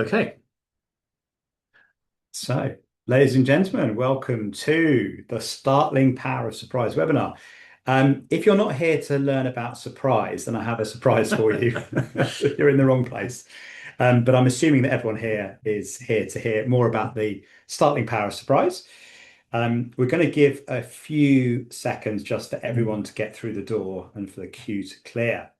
Okay. So, ladies and gentlemen, welcome to the Startling Power of Surprise webinar. If you're not here to learn about surprise, then I have a surprise for you. You're in the wrong place. But I'm assuming that everyone here is here to hear more about the Startling Power of Surprise. We're going to give a few seconds just for everyone to get through the door and for the queue to clear.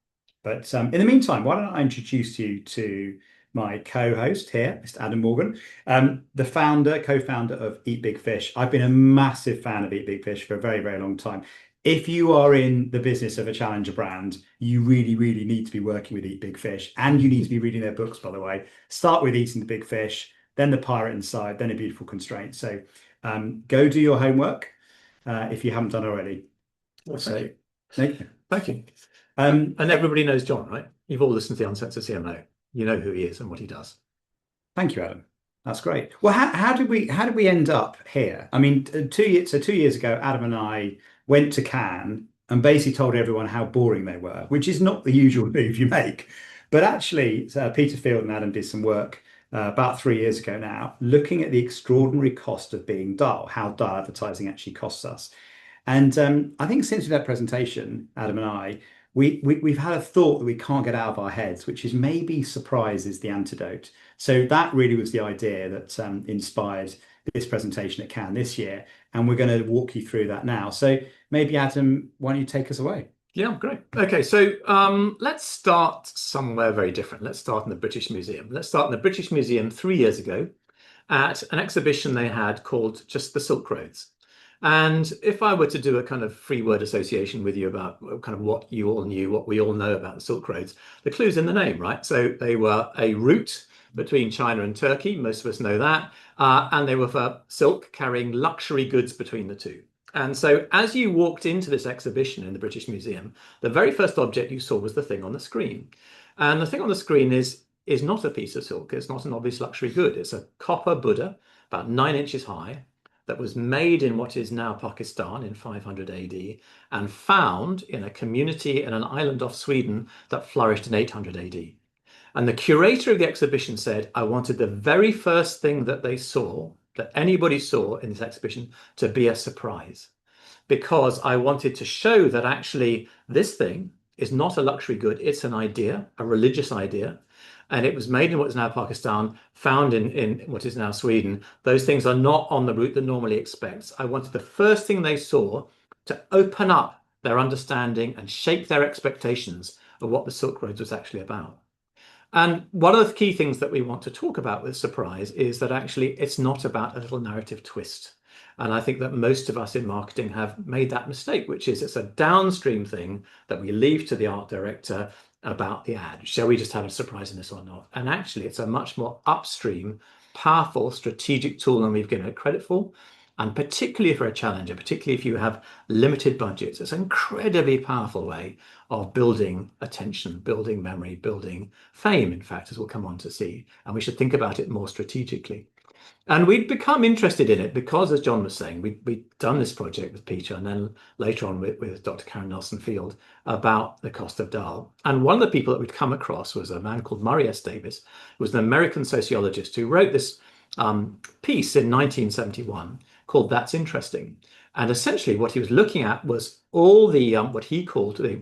But in the meantime, why don't I introduce you to my co-host here, Mr. Adam Morgan, the co-founder of Eat Big Fish. I've been a massive fan of Eat Big Fish for a very, very long time. If you are in the business of a challenger brand, you really, really need to be working with Eat Big Fish, and you need to be reading their books, by the way. Start with Eating the Big Fish, then The Pirate Inside, then A Beautiful Constraint. So go do your homework if you haven't done already. Well, So, thank you. Thank you. um, And everybody knows John, right? You've all listened to the Uncensored CMO. You know who he is and what he does. Thank you, Adam. That's great. Well, how did we end up here? I mean, 2 years 2 years ago, Adam and I went to Cannes and basically told everyone how boring they were, which is not the usual move you make. But actually, Peter Field and Adam did some work about 3 years ago now, looking at the extraordinary cost of being dull, how dull advertising actually costs us. And I think since that presentation, Adam and I, we've had a thought that we can't get out of our heads, which is maybe surprise is the antidote. So that really was the idea that inspired this presentation at Cannes this year, and we're going to walk you through that now. So maybe Adam, why don't you take us away? Yeah, great. Okay, so let's start somewhere very different. Let's start in the British Museum. Let's start in the British Museum 3 years ago at an exhibition they had called Just the Silk Roads. And if I were to do a kind of free word association with you about kind of what you all knew, what we all know about the Silk Roads, the clue's in the name, right? So they were a route between China and Turkey. Most of us know that. And they were for silk carrying luxury goods between the two. And so as you walked into this exhibition in the British Museum, the very first object you saw was the thing on the screen. And the thing on the screen is not a piece of silk. It's not an obvious luxury good. It's a copper Buddha, about 9 inches high, that was made in what is now Pakistan in 500 AD and found in a community in an island off Sweden that flourished in 800 AD. And the curator of the exhibition said, I wanted the very first thing that they saw, that anybody saw in this exhibition, to be a surprise. Because I wanted to show that actually this thing is not a luxury good, it's an idea, a religious idea. And it was made in what is now Pakistan, found in what is now Sweden. Those things are not on the route that normally expects. I wanted the first thing they saw to open up their understanding and shape their expectations of what the Silk Roads was actually about. And one of the key things that we want to talk about with surprise is that actually it's not about a little narrative twist. And I think that most of us in marketing have made that mistake, which is it's a downstream thing that we leave to the art director about the ad. Shall we just have a surprise in this or not? And actually, it's a much more upstream, powerful strategic tool than we've given it credit for. And particularly for a challenger, particularly if you have limited budgets, it's an incredibly powerful way of building attention, building memory, building fame, in fact, as we'll come on to see. And we should think about it more strategically. And we'd become interested in it because, as John was saying, we'd done this project with Peter and then later on with Dr. Karen Nelson-Field about the cost of dull. And one of the people that we'd come across was a man called Murray S. Davis, who was an American sociologist who wrote this piece in 1971 called That's Interesting. And essentially what he was looking at was all the what he called the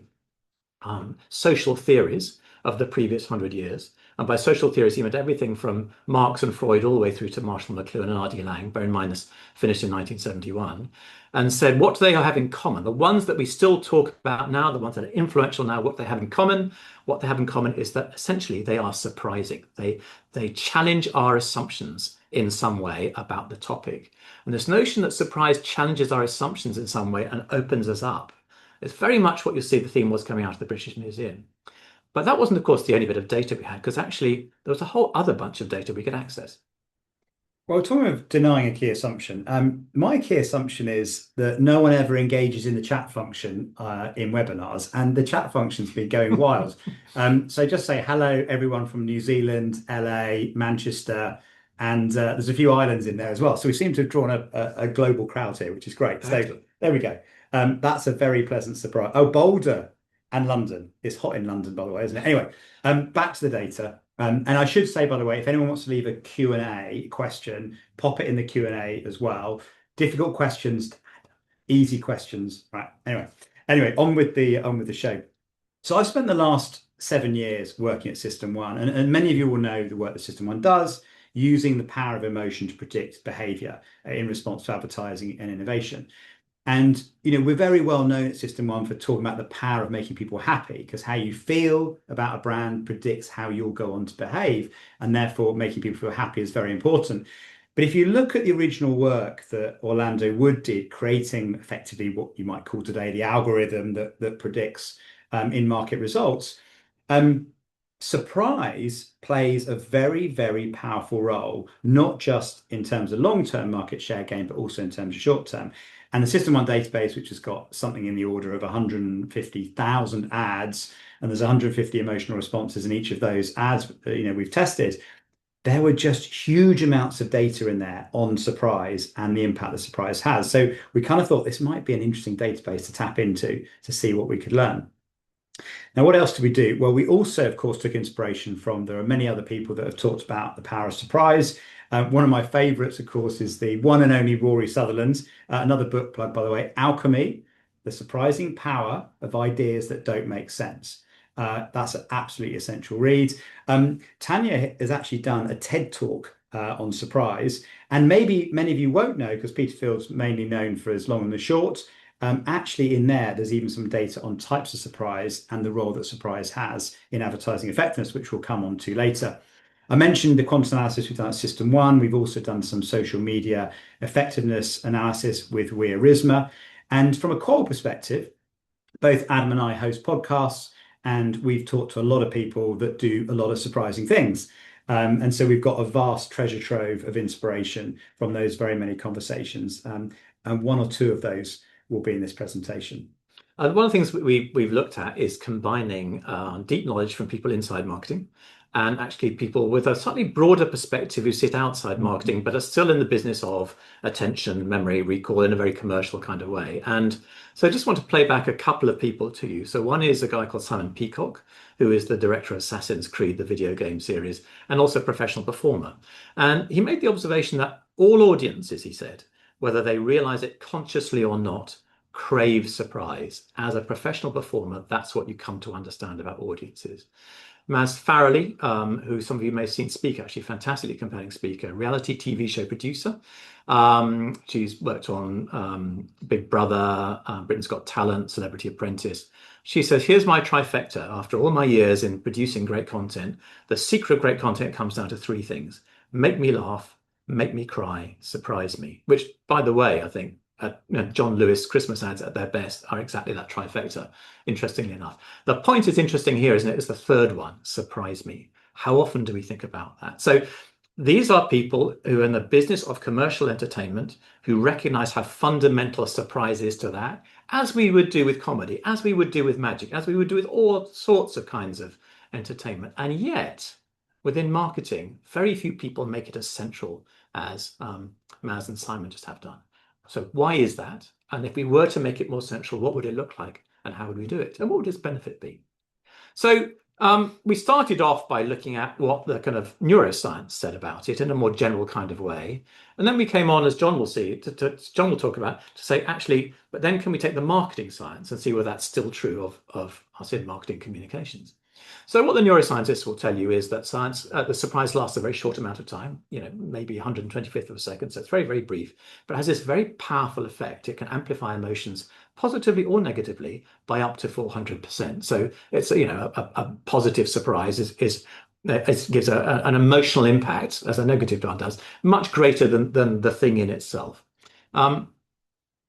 social theories of the previous 100 years. And by social theories, he meant everything from Marx and Freud all the way through to Marshall McLuhan and R.D. Laing, bear in mind this finished in 1971, and said what do they have in common? The ones that we still talk about now, the ones that are influential now, what they have in common? What they have in common is that essentially they are surprising. They challenge our assumptions in some way about the topic. And this notion that surprise challenges our assumptions in some way and opens us up is very much what you see the theme was coming out of the British Museum. But that wasn't, of course, the only bit of data we had, because actually there was a whole other bunch of data we could access. Well, talking of denying a key assumption, my key assumption is that no one ever engages in the chat function in webinars, and the chat function's been going wild. So just say hello, everyone from New Zealand, LA, Manchester, and there's a few islands in there as well. So we seem to have drawn a global crowd here, which is great. So there we go. That's a very pleasant surprise. Oh, Boulder and London. It's hot in London, by the way, isn't it? Anyway, back to the data. And I should say, by the way, if anyone wants to leave a Q&A question, pop it in the Q&A as well. Difficult questions, easy questions. Right. Anyway, on with the show. So I've spent the last 7 years working at System One, and many of you will know the work that System One does, using the power of emotion to predict behavior in response to advertising and innovation. And we're very well known at System One for talking about the power of making people happy, because how you feel about a brand predicts how you'll go on to behave, and therefore making people feel happy is very important. But if you look at the original work that Orlando Wood did, creating effectively what you might call today the algorithm that predicts in-market results, um, surprise plays a very, very powerful role, not just in terms of long-term market share gain, but also in terms of short-term. And the System One database, which has got something in the order of 150,000 ads, and there's 150 emotional responses in each of those ads, we've tested. There were just huge amounts of data in there on surprise and the impact that surprise has. So we kind of thought this might be an interesting database to tap into to see what we could learn. Now, what else did we do? Well, we also, of course, took inspiration from, there are many other people that have talked about the power of surprise. One of my favorites, of course, is the one and only Rory Sutherland's, another book plug, by the way, Alchemy, The Surprising Power of Ideas That Don't Make Sense. That's an absolutely essential read. Tanya has actually done a TED talk on surprise, and maybe many of you won't know because Peter Field's mainly known for his long and the short. Actually, in there's even some data on types of surprise and the role that surprise has in advertising effectiveness, which we'll come on to later. I mentioned the quant analysis we've done at System One. We've also done some social media effectiveness analysis with Wearisma. And from a qual perspective, both Adam and I host podcasts, and we've talked to a lot of people that do a lot of surprising things. And so we've got a vast treasure trove of inspiration from those very many conversations. And one or two of those will be in this presentation. One of the things we've looked at is combining deep knowledge from people inside marketing and actually people with a slightly broader perspective who sit outside marketing but are still in the business of attention, memory, recall in a very commercial kind of way. And so I just want to play back a couple of people to you. So one is a guy called Simon Peacock, who is the director of Assassin's Creed, the video game series, and also a professional performer. And he made the observation that all audiences, he said, whether they realize it consciously or not, crave surprise. As a professional performer, that's what you come to understand about audiences. Maz Farrelly, who some of you may have seen speak, actually fantastically compelling speaker, reality TV show producer. She's worked on Big Brother, Britain's Got Talent, Celebrity Apprentice. She says, here's my trifecta. After all my years in producing great content, the secret of great content comes down to three things: make me laugh, make me cry, surprise me. Which, by the way, I think John Lewis Christmas ads at their best are exactly that trifecta, interestingly enough. The point is interesting here, isn't it? It's the third one, surprise me. How often do we think about that? So these are people who are in the business of commercial entertainment, who recognize how fundamental surprise is to that, as we would do with comedy, as we would do with magic, as we would do with all sorts of kinds of entertainment. And yet, within marketing, very few people make it as central as Maz and Simon just have done. So why is that? And if we were to make it more central, what would it look like? And how would we do it? And what would its benefit be? So we started off by looking at what the kind of neuroscience said about it in a more general kind of way. And then we came on, as John will see, John will talk about, to say, actually, but then can we take the marketing science and see whether that's still true of us in marketing communications? So what the neuroscientists will tell you is that science, the surprise lasts a very short amount of time, maybe 125th of a second. So it's very, very brief, but it has this very powerful effect. It can amplify emotions positively or negatively by up to 400%. So it's, a positive surprise it gives an emotional impact, as a negative one does, much greater than the thing in itself.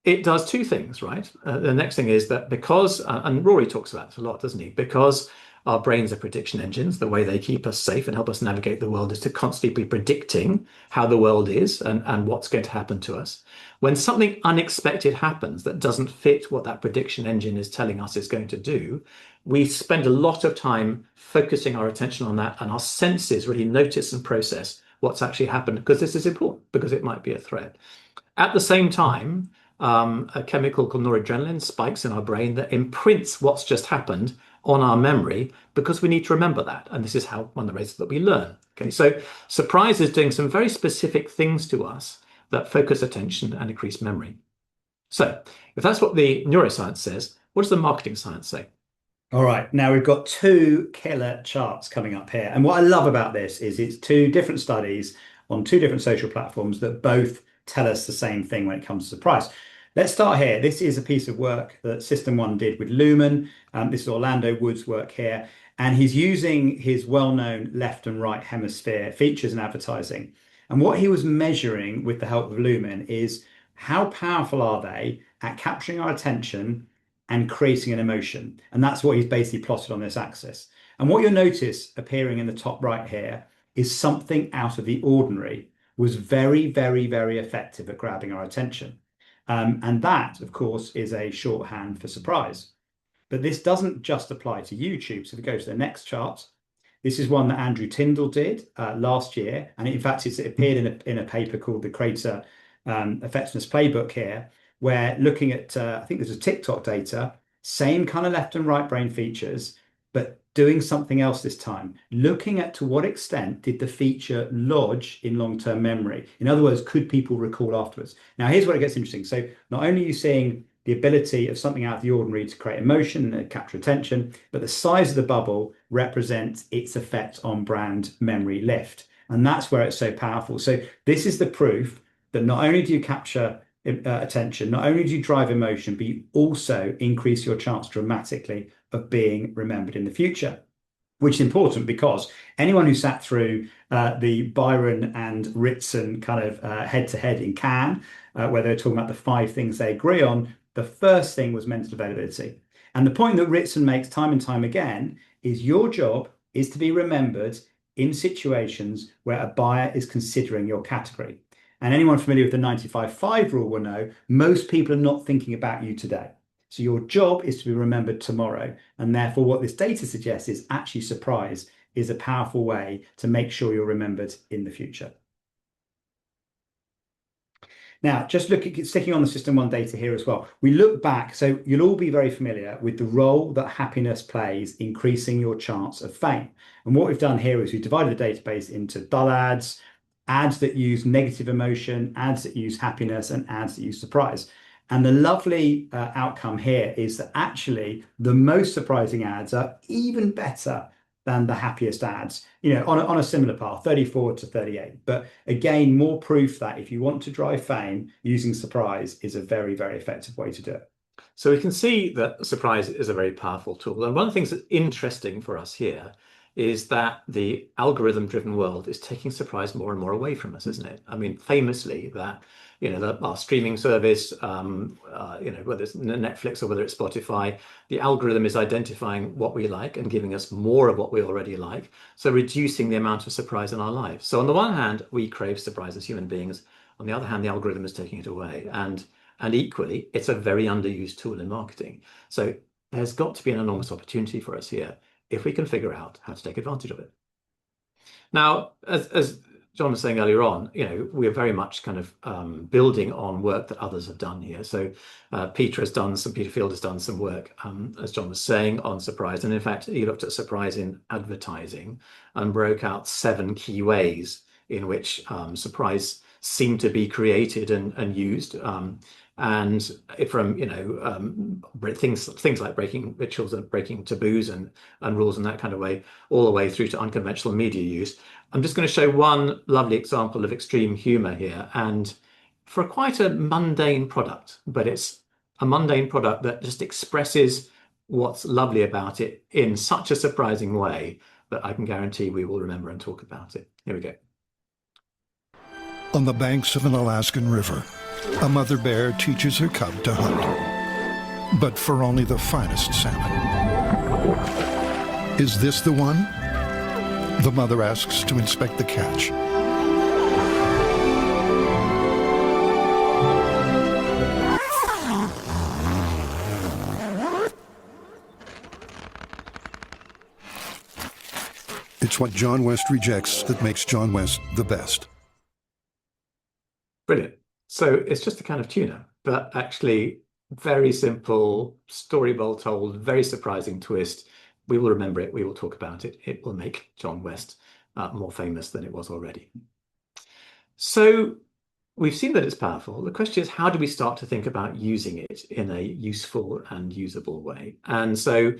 It does two things, right? The next thing is that because, and Rory talks about this a lot, doesn't he? Because our brains are prediction engines. The way they keep us safe and help us navigate the world is to constantly be predicting how the world is and what's going to happen to us. When something unexpected happens that doesn't fit what that prediction engine is telling us it's going to do, we spend a lot of time focusing our attention on that, and our senses really notice and process what's actually happened, because this is important, because it might be a threat. At the same time, a chemical called noradrenaline spikes in our brain that imprints what's just happened on our memory because we need to remember that. And this is how one of the ways that we learn. Okay, so surprise is doing some very specific things to us that focus attention and increase memory. So if that's what the neuroscience says, what does the marketing science say? All right, now we've got two killer charts coming up here. And what I love about this is it's two different studies on two different social platforms that both tell us the same thing when it comes to price. Let's start here. This is a piece of work that System One did with Lumen. This is Orlando Wood's work here. And he's using his well-known left and right hemisphere features and advertising. And what he was measuring with the help of Lumen is how powerful are they at capturing our attention and creating an emotion. And that's what he's basically plotted on this axis. And what you'll notice appearing in the top right here is something out of the ordinary was very, very, very effective at grabbing our attention. And that, of course, is a shorthand for surprise. But this doesn't just apply to YouTube. So if we go to the next chart, this is one that Andrew Tyndall did last year. And in fact, it appeared in a paper called the Creator Effectiveness Playbook here, where looking at, I think this is TikTok data, same kind of left and right brain features, but doing something else this time, looking at to what extent did the feature lodge in long-term memory? In other words, could people recall afterwards? Now, here's where it gets interesting. So not only are you seeing the ability of something out of the ordinary to create emotion and capture attention, but the size of the bubble represents its effect on brand memory lift. And that's where it's so powerful. So this is the proof that not only do you capture attention, not only do you drive emotion, but you also increase your chance dramatically of being remembered in the future, which is important because anyone who sat through the Byron and Ritson kind of head-to-head in Cannes, where they're talking about the 5 things they agree on, the first thing was mental availability. And the point that Ritson makes time and time again is your job is to be remembered in situations where a buyer is considering your category. And anyone familiar with the 95-5 rule will know most people are not thinking about you today. So your job is to be remembered tomorrow. And therefore, what this data suggests is actually surprise is a powerful way to make sure you're remembered in the future. Now, just sticking on the System One data here as well. We look back, so you'll all be very familiar with the role that happiness plays increasing your chance of fame. And what we've done here is we've divided the database into dull ads, ads that use negative emotion, ads that use happiness, and ads that use surprise. And the lovely outcome here is that actually the most surprising ads are even better than the happiest ads, on a similar path, 34 to 38. But again, more proof that if you want to drive fame, using surprise is a very, very effective way to do it. So we can see that surprise is a very powerful tool. And one of the things that's interesting for us here is that the algorithm-driven world is taking surprise more and more away from us, isn't it? I mean, famously, that our streaming service, whether it's Netflix or whether it's Spotify, the algorithm is identifying what we like and giving us more of what we already like, so reducing the amount of surprise in our lives. So on the one hand, we crave surprise as human beings. On the other hand, the algorithm is taking it away, and equally, it's a very underused tool in marketing. So there's got to be an enormous opportunity for us here if we can figure out how to take advantage of it. Now, as John was saying earlier on, we're very much kind of building on work that others have done here. So Peter Field has done some work, as John was saying, on surprise. And in fact, he looked at surprise in advertising and broke out 7 key ways in which surprise seemed to be created and used. And from things like breaking rituals and breaking taboos and rules in that kind of way, all the way through to unconventional media use. I'm just going to show one lovely example of extreme humor here, and for quite a mundane product, but it's a mundane product that just expresses what's lovely about it in such a surprising way that I can guarantee we will remember and talk about it. Here we go. On the banks of an Alaskan river, a mother bear teaches her cub to hunt, but for only the finest salmon. Is this the one? The mother asks to inspect the catch. It's what John West rejects that makes John West the best. Brilliant. So it's just a kind of tuna, but actually very simple, story well told, very surprising twist. We will remember it. We will talk about it. It will make John West more famous than it was already. So we've seen that it's powerful. The question is, how do we start to think about using it in a useful and usable way? And so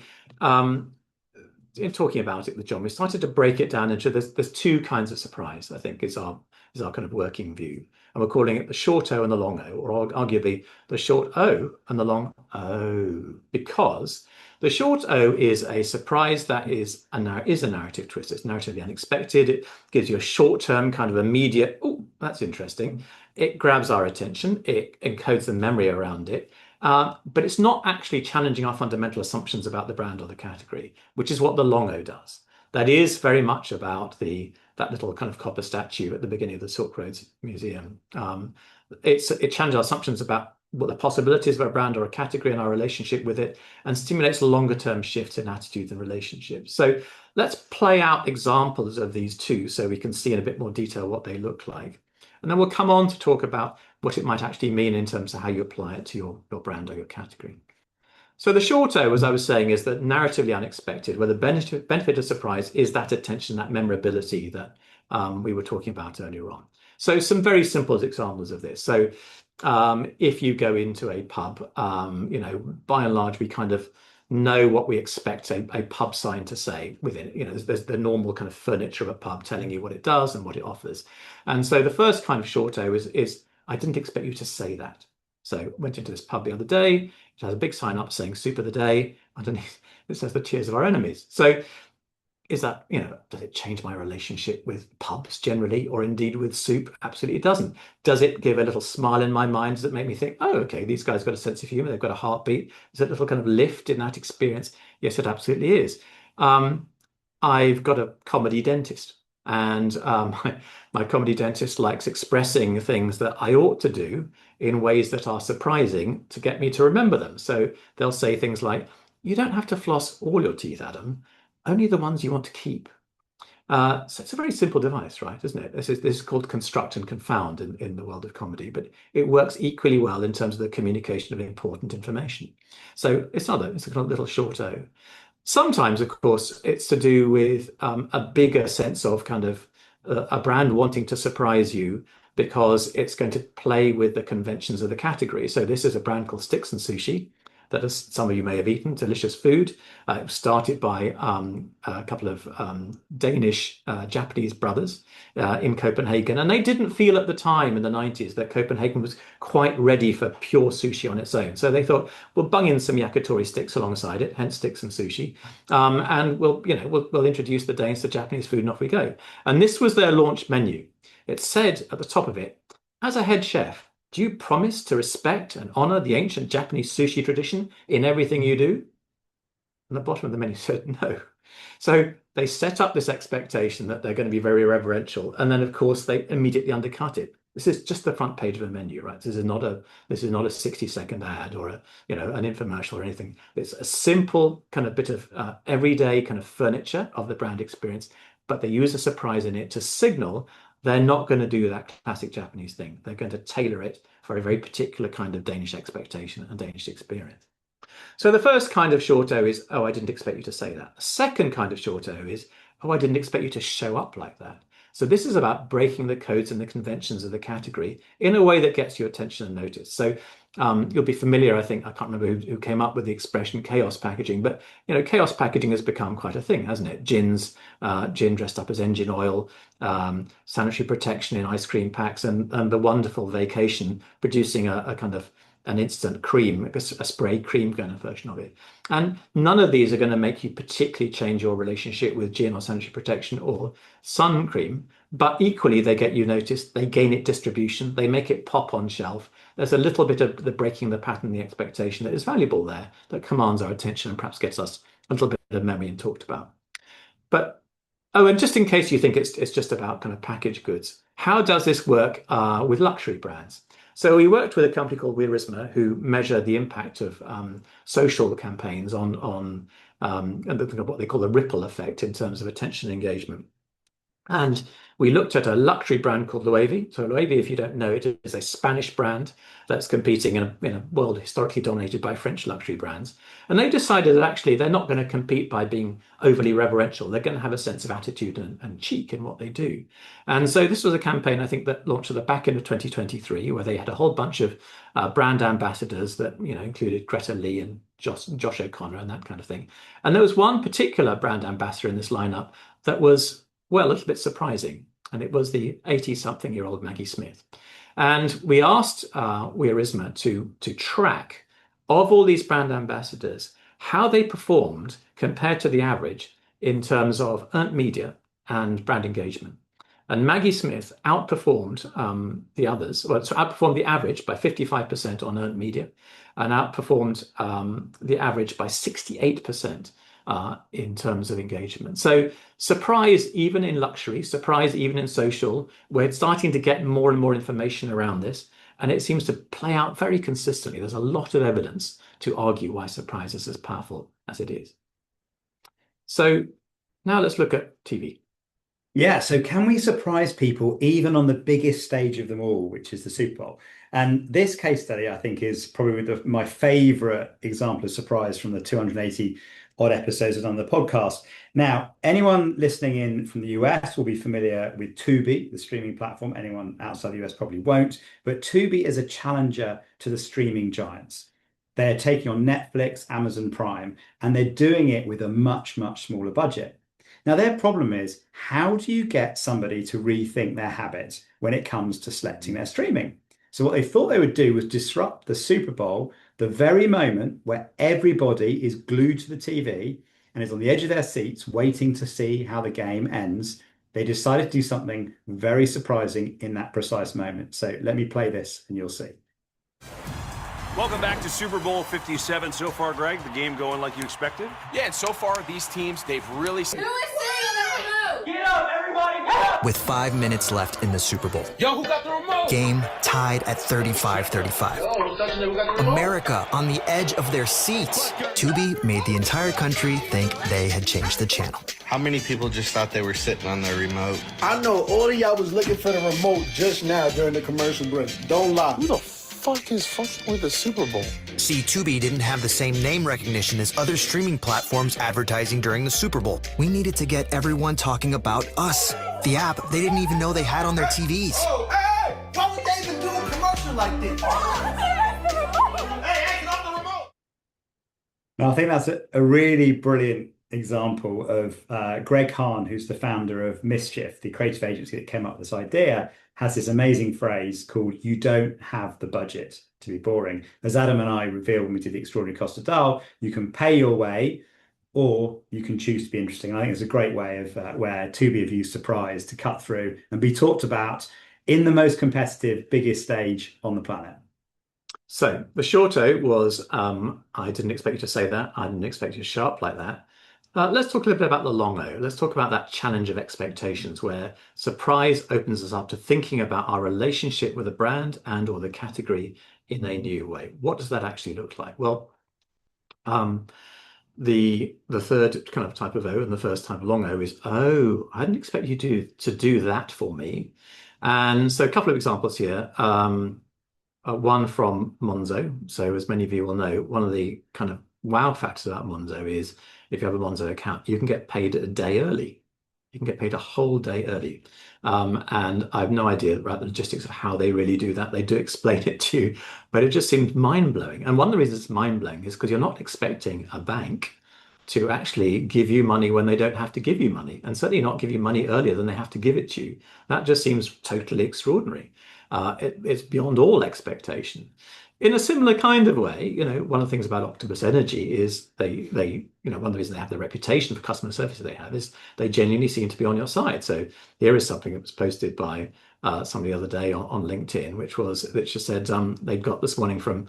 in talking about it with John, we started to break it down into there's two kinds of surprise, I think, is our kind of working view. And we're calling it the short O and the long O, or arguably the short O and the long O, because the short O is a surprise that is a narrative twist. It's narratively unexpected. It gives you a short-term kind of immediate, oh, that's interesting. It grabs our attention. It encodes the memory around it. But it's not actually challenging our fundamental assumptions about the brand or the category, which is what the long O does. That is very much about that little kind of copper statue at the beginning of the Silk Roads Museum. It challenges our assumptions about what the possibilities of a brand or a category and our relationship with it, and stimulates longer term shifts in attitudes and relationships. So let's play out examples of these two so we can see in a bit more detail what they look like. And then we'll come on to talk about what it might actually mean in terms of how you apply it to your brand or your category. So the short O, as I was saying, is that narratively unexpected, where the benefit of surprise is that attention, that memorability that we were talking about earlier on. So some very simple examples of this. So if you go into a pub, by and large, we kind of know what we expect a pub sign to say within it. There's the normal kind of furniture of a pub telling you what it does and what it offers. And so the first kind of short O is I didn't expect you to say that. So went into this pub the other day. It has a big sign up saying soup of the day. Underneath it says the tears of our enemies. So is that, does it change my relationship with pubs generally, or indeed with soup? Absolutely it doesn't. Does it give a little smile in my mind? Does it make me think, oh, okay, these guys got a sense of humor, they've got a heartbeat? Is that a little kind of lift in that experience? Yes, it absolutely is. I've got a comedy dentist, and my comedy dentist likes expressing things that I ought to do in ways that are surprising to get me to remember them. So they'll say things like, you don't have to floss all your teeth, Adam, only the ones you want to keep. So it's a very simple device, right, isn't it? This is called construct and confound in the world of comedy, but it works equally well in terms of the communication of important information. So it's a kind of little short O. Sometimes, of course, it's to do with a bigger sense of kind of a brand wanting to surprise you because it's going to play with the conventions of the category. So this is a brand called Sticks and Sushi that some of you may have eaten, delicious food. It was started by a couple of Danish Japanese brothers in Copenhagen. And they didn't feel at the time in the 90s that Copenhagen was quite ready for pure sushi on its own. So they thought, we'll bung in some yakitori sticks alongside it, hence Sticks and Sushi. And we'll introduce the Danes to Japanese food and off we go. And this was their launch menu. It said at the top of it, as a head chef, do you promise to respect and honor the ancient Japanese sushi tradition in everything you do? And the bottom of the menu said no. So they set up this expectation that they're going to be very reverential. And then, of course, they immediately undercut it. This is just the front page of a menu, right? This is not a 60-second ad or an infomercial or anything. It's a simple kind of bit of everyday kind of furniture of the brand experience, but they use a surprise in it to signal they're not going to do that classic Japanese thing. They're going to tailor it for a very particular kind of Danish expectation and Danish experience. So the first kind of short O is, oh, I didn't expect you to say that. The second kind of short O is, oh, I didn't expect you to show up like that. So this is about breaking the codes and the conventions of the category in a way that gets your attention and notice. So you'll be familiar, I think, I can't remember who came up with the expression chaos packaging, but chaos packaging has become quite a thing, hasn't it? Gin dressed up as engine oil, sanitary protection in ice cream packs, and the wonderful vacation producing a kind of an instant cream, a spray cream kind of version of it. And none of these are going to make you particularly change your relationship with gin or sanitary protection or sun cream, but equally they get you noticed, they gain it distribution, they make it pop on shelf. There's a little bit of the breaking the pattern, the expectation that is valuable there, that commands our attention and perhaps gets us a little bit of memory and talked about. But, and just in case you think it's just about kind of packaged goods, how does this work with luxury brands? So we worked with a company called Weirisma who measure the impact of social campaigns on what they call the ripple effect in terms of attention engagement. And we looked at a luxury brand called Loewe. So Loewe, if you don't know it, is a Spanish brand that's competing in a world historically dominated by French luxury brands. And they decided that actually they're not going to compete by being overly reverential. They're going to have a sense of attitude and cheek in what they do. And so this was a campaign, I think, that launched at the back end of 2023, where they had a whole bunch of brand ambassadors that, included Greta Lee and Josh O'Connor and that kind of thing. And there was one particular brand ambassador in this lineup that was, well, a little bit surprising. And it was the 80-something-year-old Maggie Smith. And we asked Wearisma to track, of all these brand ambassadors, how they performed compared to the average in terms of earned media and brand engagement. And Maggie Smith outperformed the others, well, so outperformed the average by 55% on earned media and outperformed the average by 68% in terms of engagement. So surprise even in luxury, surprise even in social. We're starting to get more and more information around this, and it seems to play out very consistently. There's a lot of evidence to argue why surprise is as powerful as it is. So now let's look at TV. Yeah, so can we surprise people even on the biggest stage of them all, which is the Super Bowl? And this case study, I think, is probably my favorite example of surprise from the 280 odd episodes of the podcast. Now, anyone listening in from the US will be familiar with Tubi, the streaming platform. Anyone outside the US probably won't. But Tubi is a challenger to the streaming giants. They're taking on Netflix, Amazon Prime, and they're doing it with a much, much smaller budget. Now, their problem is, how do you get somebody to rethink their habits when it comes to selecting their streaming? So what they thought they would do was disrupt the Super Bowl, the very moment where everybody is glued to the TV and is on the edge of their seats waiting to see how the game ends. They decided to do something very surprising in that precise moment. So let me play this and you'll see. Welcome back to Super Bowl 57. So far, Greg, the game going like you expected? Yeah, and so far, these teams, they've really... Get up, everybody, get up! With 5 minutes left in the Super Bowl. Yo, who got the remote? Game tied at 35-35. America on the edge of their seats. Tubi made the entire country think they had changed the channel. How many people just thought they were sitting on their remote? I know all of y'all was looking for the remote just now during the commercial break. Don't lie. Who the fuck is fucking with the Super Bowl? See, Tubi didn't have the same name recognition as other streaming platforms advertising during the Super Bowl. We needed to get everyone talking about us. The app they didn't even know they had on their TVs. Oh, hey! Why would they even do a commercial like this? Hey, get off the remote! Now, I think that's a really brilliant example of Greg Hahn, who's the founder of Mischief, the creative agency that came up with this idea, has this amazing phrase called, "You don't have the budget to be boring." As Adam and I revealed when we did The Extraordinary Cost of Dial, you can pay your way or you can choose to be interesting. And I think it's a great way of where Tubi have used surprise to cut through and be talked about in the most competitive, biggest stage on the planet. So the shorto was, I didn't expect you to say that. I didn't expect you to sharp like that. Let's talk a little bit about the long O. Let's talk about that challenge of expectations, where surprise opens us up to thinking about our relationship with a brand and or the category in a new way. What does that actually look like? Well, the third kind of type of O and the first type of long O is, oh, I didn't expect you to do that for me. And so a couple of examples here. One from Monzo. So as many of you will know, one of the kind of wow factors about Monzo is if you have a Monzo account, you can get paid a day early. You can get paid a whole day early. And I have no idea about the logistics of how they really do that. They do explain it to you, but it just seemed mind-blowing. And one of the reasons it's mind-blowing is because you're not expecting a bank to actually give you money when they don't have to give you money, and certainly not give you money earlier than they have to give it to you. That just seems totally extraordinary. It's beyond all expectation. In a similar kind of way, one of the things about Octopus Energy is they one of the reasons they have the reputation for customer service that they have is they genuinely seem to be on your side. So here is something that was posted by somebody the other day on LinkedIn, which just said they'd got this morning from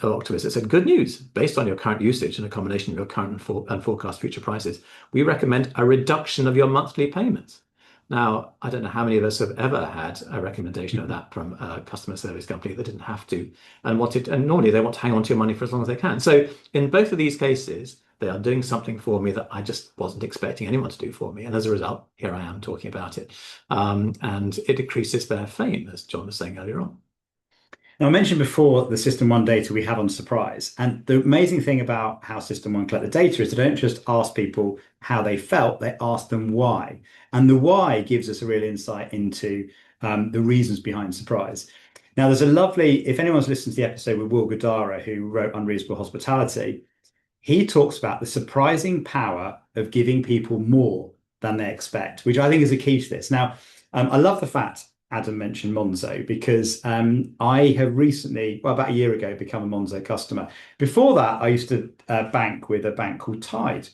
Octopus. It said, "Good news, based on your current usage and a combination of your current and forecast future prices, we recommend a reduction of your monthly payments." Now, I don't know how many of us have ever had a recommendation of that from a customer service company that didn't have to and normally they want to hang on to your money for as long as they can. So in both of these cases, They are doing something for me that I just wasn't expecting anyone to do for me. And as a result, here I am talking about it. And it decreases their fame, as John was saying earlier on. Now, I mentioned before the System 1 data we have on surprise. And the amazing thing about how System 1 collect the data is they don't just ask people how they felt, they ask them why. And the why gives us a real insight into the reasons behind surprise. Now, there's a lovely, if anyone's listened to the episode with Will Godara, who wrote Unreasonable Hospitality, he talks about the surprising power of giving people more than they expect, which I think is a key to this. Now, I love the fact Adam mentioned Monzo because I have recently, well, about a year ago, become a Monzo customer. Before that, I used to bank with a bank called Tide.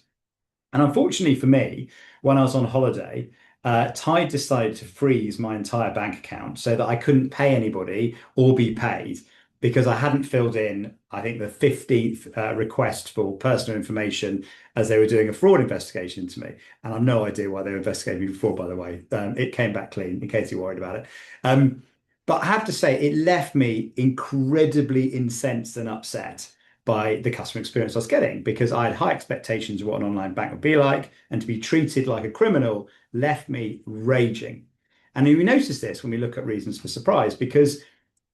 And unfortunately for me, when I was on holiday, Tide decided to freeze my entire bank account so that I couldn't pay anybody or be paid because I hadn't filled in, I think, the 15th request for personal information as they were doing a fraud investigation into me. And I've no idea why they were investigating me before, by the way. It came back clean, in case you're worried about it. But I have to say, it left me incredibly incensed and upset by the customer experience I was getting because I had high expectations of what an online bank would be like, and to be treated like a criminal left me raging. And we notice this when we look at reasons for surprise, because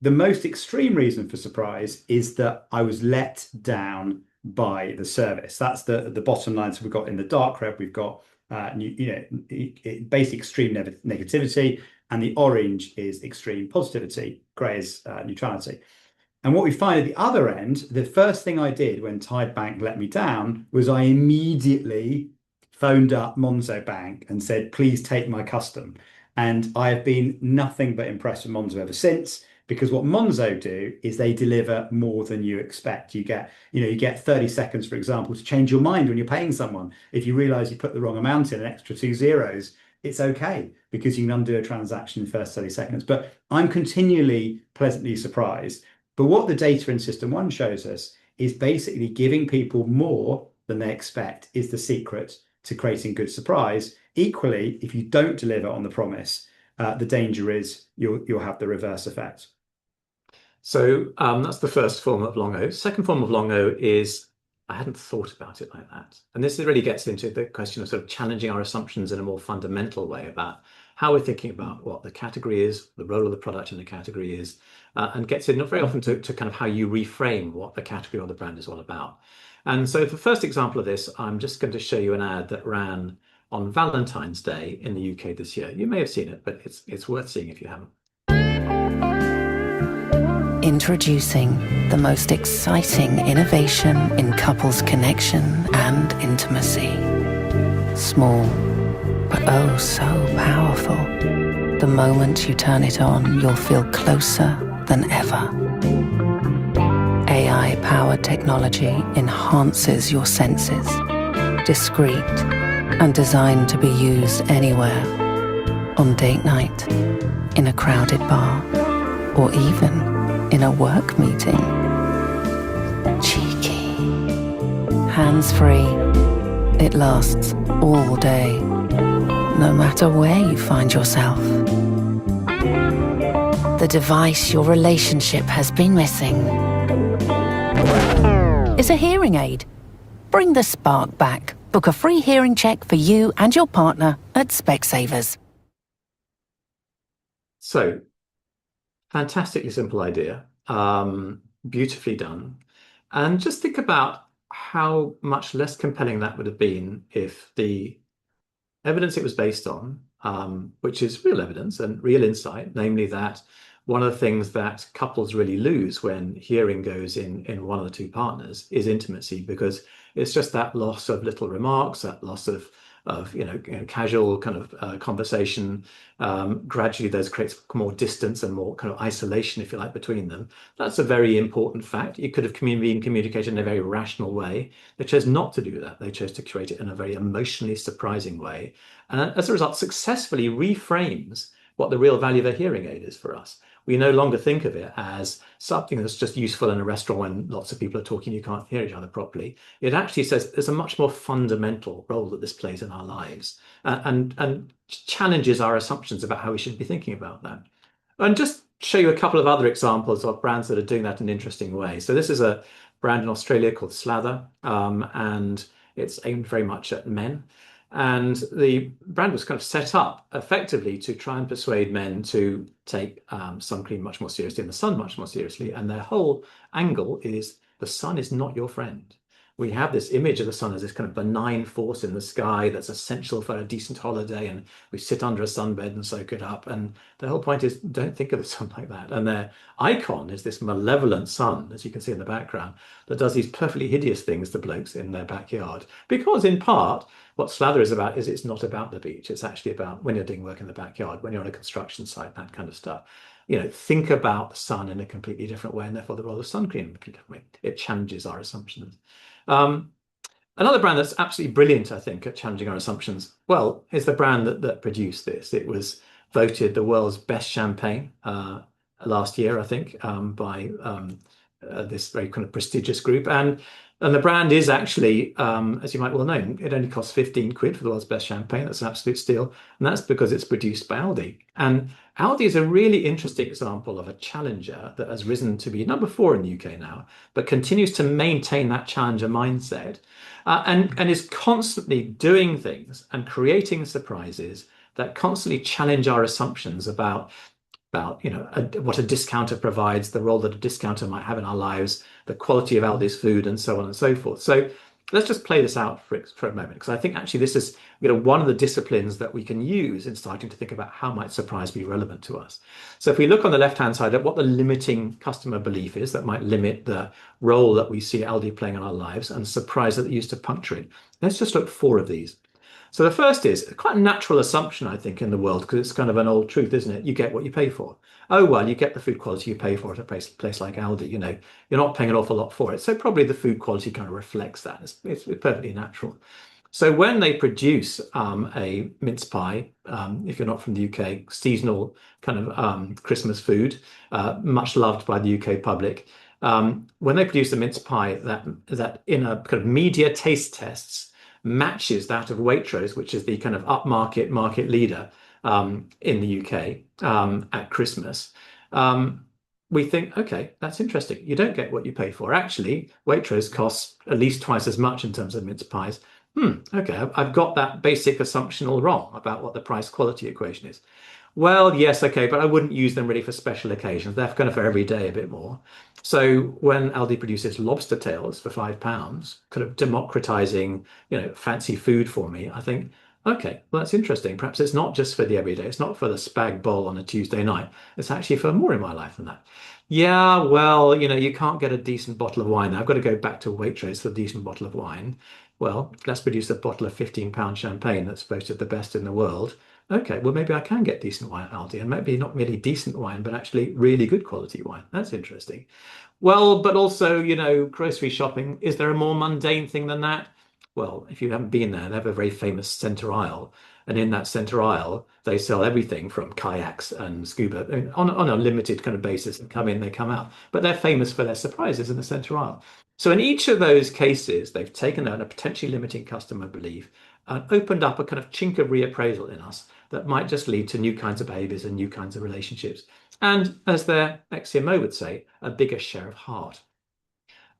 the most extreme reason for surprise is that I was let down by the service. That's the bottom line. So we've got in the dark red, we've got basic extreme negativity, and the orange is extreme positivity. Grey is neutrality. And what we find at the other end, the first thing I did when Tide Bank let me down was I immediately phoned up Monzo Bank and said, please take my custom. And I have been nothing but impressed with Monzo ever since, because what Monzo do is they deliver more than you expect. You get 30 seconds, for example, to change your mind when you're paying someone. If you realize you put the wrong amount in, an extra 2 zeros, it's okay because you can undo a transaction in the first 30 seconds. But I'm continually pleasantly surprised. But what the data in System 1 shows us is basically giving people more than they expect is the secret to creating good surprise. Equally, if you don't deliver on the promise, the danger is you'll have the reverse effect. So that's the first form of long O. Second form of long O is I hadn't thought about it like that. And this really gets into the question of sort of challenging our assumptions in a more fundamental way about how we're thinking about what the category is, the role of the product in the category is, and gets in very often to kind of how you reframe what the category or the brand is all about. And so the first example of this, I'm just going to show you an ad that ran on Valentine's Day in the UK this year. You may have seen it, but it's worth seeing if you haven't. Introducing the most exciting innovation in couples connection and intimacy. Small, but oh so powerful. The moment you turn it on, you'll feel closer than ever. AI-powered technology enhances your senses. Discreet and designed to be used anywhere. On date night, in a crowded bar, or even in a work meeting. Cheeky. Hands-free. It lasts all day, no matter where you find yourself. The device your relationship has been missing is a hearing aid. Bring the spark back. Book a free hearing check for you and your partner at Specsavers. So, fantastically simple idea, beautifully done. And just think about how much less compelling that would have been if the evidence it was based on, which is real evidence and real insight, namely that one of the things that couples really lose when hearing goes in one of the two partners is intimacy, because it's just that loss of little remarks, that loss of casual kind of conversation. Gradually, those creates more distance and more kind of isolation, if you like, between them. That's a very important fact. It could have been communicated in a very rational way. They chose not to do that. They chose to curate it in a very emotionally surprising way, and as a result, successfully reframes what the real value of a hearing aid is for us. We no longer think of it as something that's just useful in a restaurant when lots of people are talking, you can't hear each other properly. It actually says there's a much more fundamental role that this plays in our lives, and challenges our assumptions about how we should be thinking about that. And just show you a couple of other examples of brands that are doing that in an interesting way. So this is a brand in Australia called Slather, and It's aimed very much at men. And the brand was kind of set up effectively to try and persuade men to take sun cream much more seriously and the sun much more seriously. And their whole angle is the sun is not your friend. We have this image of the sun as this kind of benign force in the sky that's essential for a decent holiday, and we sit under a sunbed and soak it up. And the whole point is, don't think of the sun like that. And their icon is this malevolent sun, as you can see in the background, that does these perfectly hideous things to blokes in their backyard. Because in part, what Slather is about is it's not about the beach. It's actually about when you're doing work in the backyard, when you're on a construction site, that kind of stuff. Think about the sun in a completely different way, and therefore the role of sun cream in a completely different way. It challenges our assumptions. Another brand that's absolutely brilliant, I think, at challenging our assumptions, well, is the brand that produced this. It was voted the world's best champagne last year, I think, by this very kind of prestigious group. And the brand is actually, as you might well know, it only costs 15 quid for the world's best champagne. That's an absolute steal. And that's because it's produced by Aldi. And Aldi is a really interesting example of a challenger that has risen to be number 4 in the UK now, but continues to maintain that challenger mindset and is constantly doing things and creating surprises that constantly challenge our assumptions about what a discounter provides, the role that a discounter might have in our lives, the quality of Aldi's food, and so on and so forth. So let's just play this out for a moment, because I think actually this is one of the disciplines that we can use in starting to think about how might surprise be relevant to us. So if we look on the left-hand side at what the limiting customer belief is that might limit the role that we see Aldi playing in our lives and surprise that they used to puncture it, let's just look at 4 of these. So the first is quite a natural assumption, I think, in the world, because it's kind of an old truth, isn't it? You get what you pay for. Oh, well, you get the food quality you pay for at a place like Aldi. You're not paying an awful lot for it. So probably the food quality kind of reflects that. It's perfectly natural. So when they produce a mince pie, if you're not from the UK, seasonal kind of Christmas food, much loved by the UK public, when they produce a mince pie that in a kind of media taste tests matches that of Waitrose, which is the kind of upmarket market leader in the UK at Christmas, we think, okay, that's interesting. You don't get what you pay for. Actually, Waitrose costs at least twice as much in terms of mince pies. Okay, I've got that basic assumption all wrong about what the price quality equation is. Well, yes, okay, but I wouldn't use them really for special occasions. They're kind of for every day a bit more. So when Aldi produces lobster tails for £5, kind of democratizing, fancy food for me, I think, okay, well, that's interesting. Perhaps it's not just for the everyday. It's not for the spag bowl on a Tuesday night. It's actually for more in my life than that. Yeah, well, you can't get a decent bottle of wine. I've got to go back to Waitrose for a decent bottle of wine. Well, let's produce a bottle of £15 champagne that's voted the best in the world. Okay, well, maybe I can get decent wine at Aldi, and maybe not merely decent wine, but actually really good quality wine. That's interesting. Well, but also, grocery shopping, is there a more mundane thing than that? Well, if you haven't been there, they have a very famous center aisle. And in that center aisle, they sell everything from kayaks and scuba on a limited kind of basis. They come in, they come out. But they're famous for their surprises in the center aisle. So in each of those cases, they've taken out a potentially limiting customer belief and opened up a kind of chink of reappraisal in us that might just lead to new kinds of behaviors and new kinds of relationships. And as their ex-CMO would say, a bigger share of heart.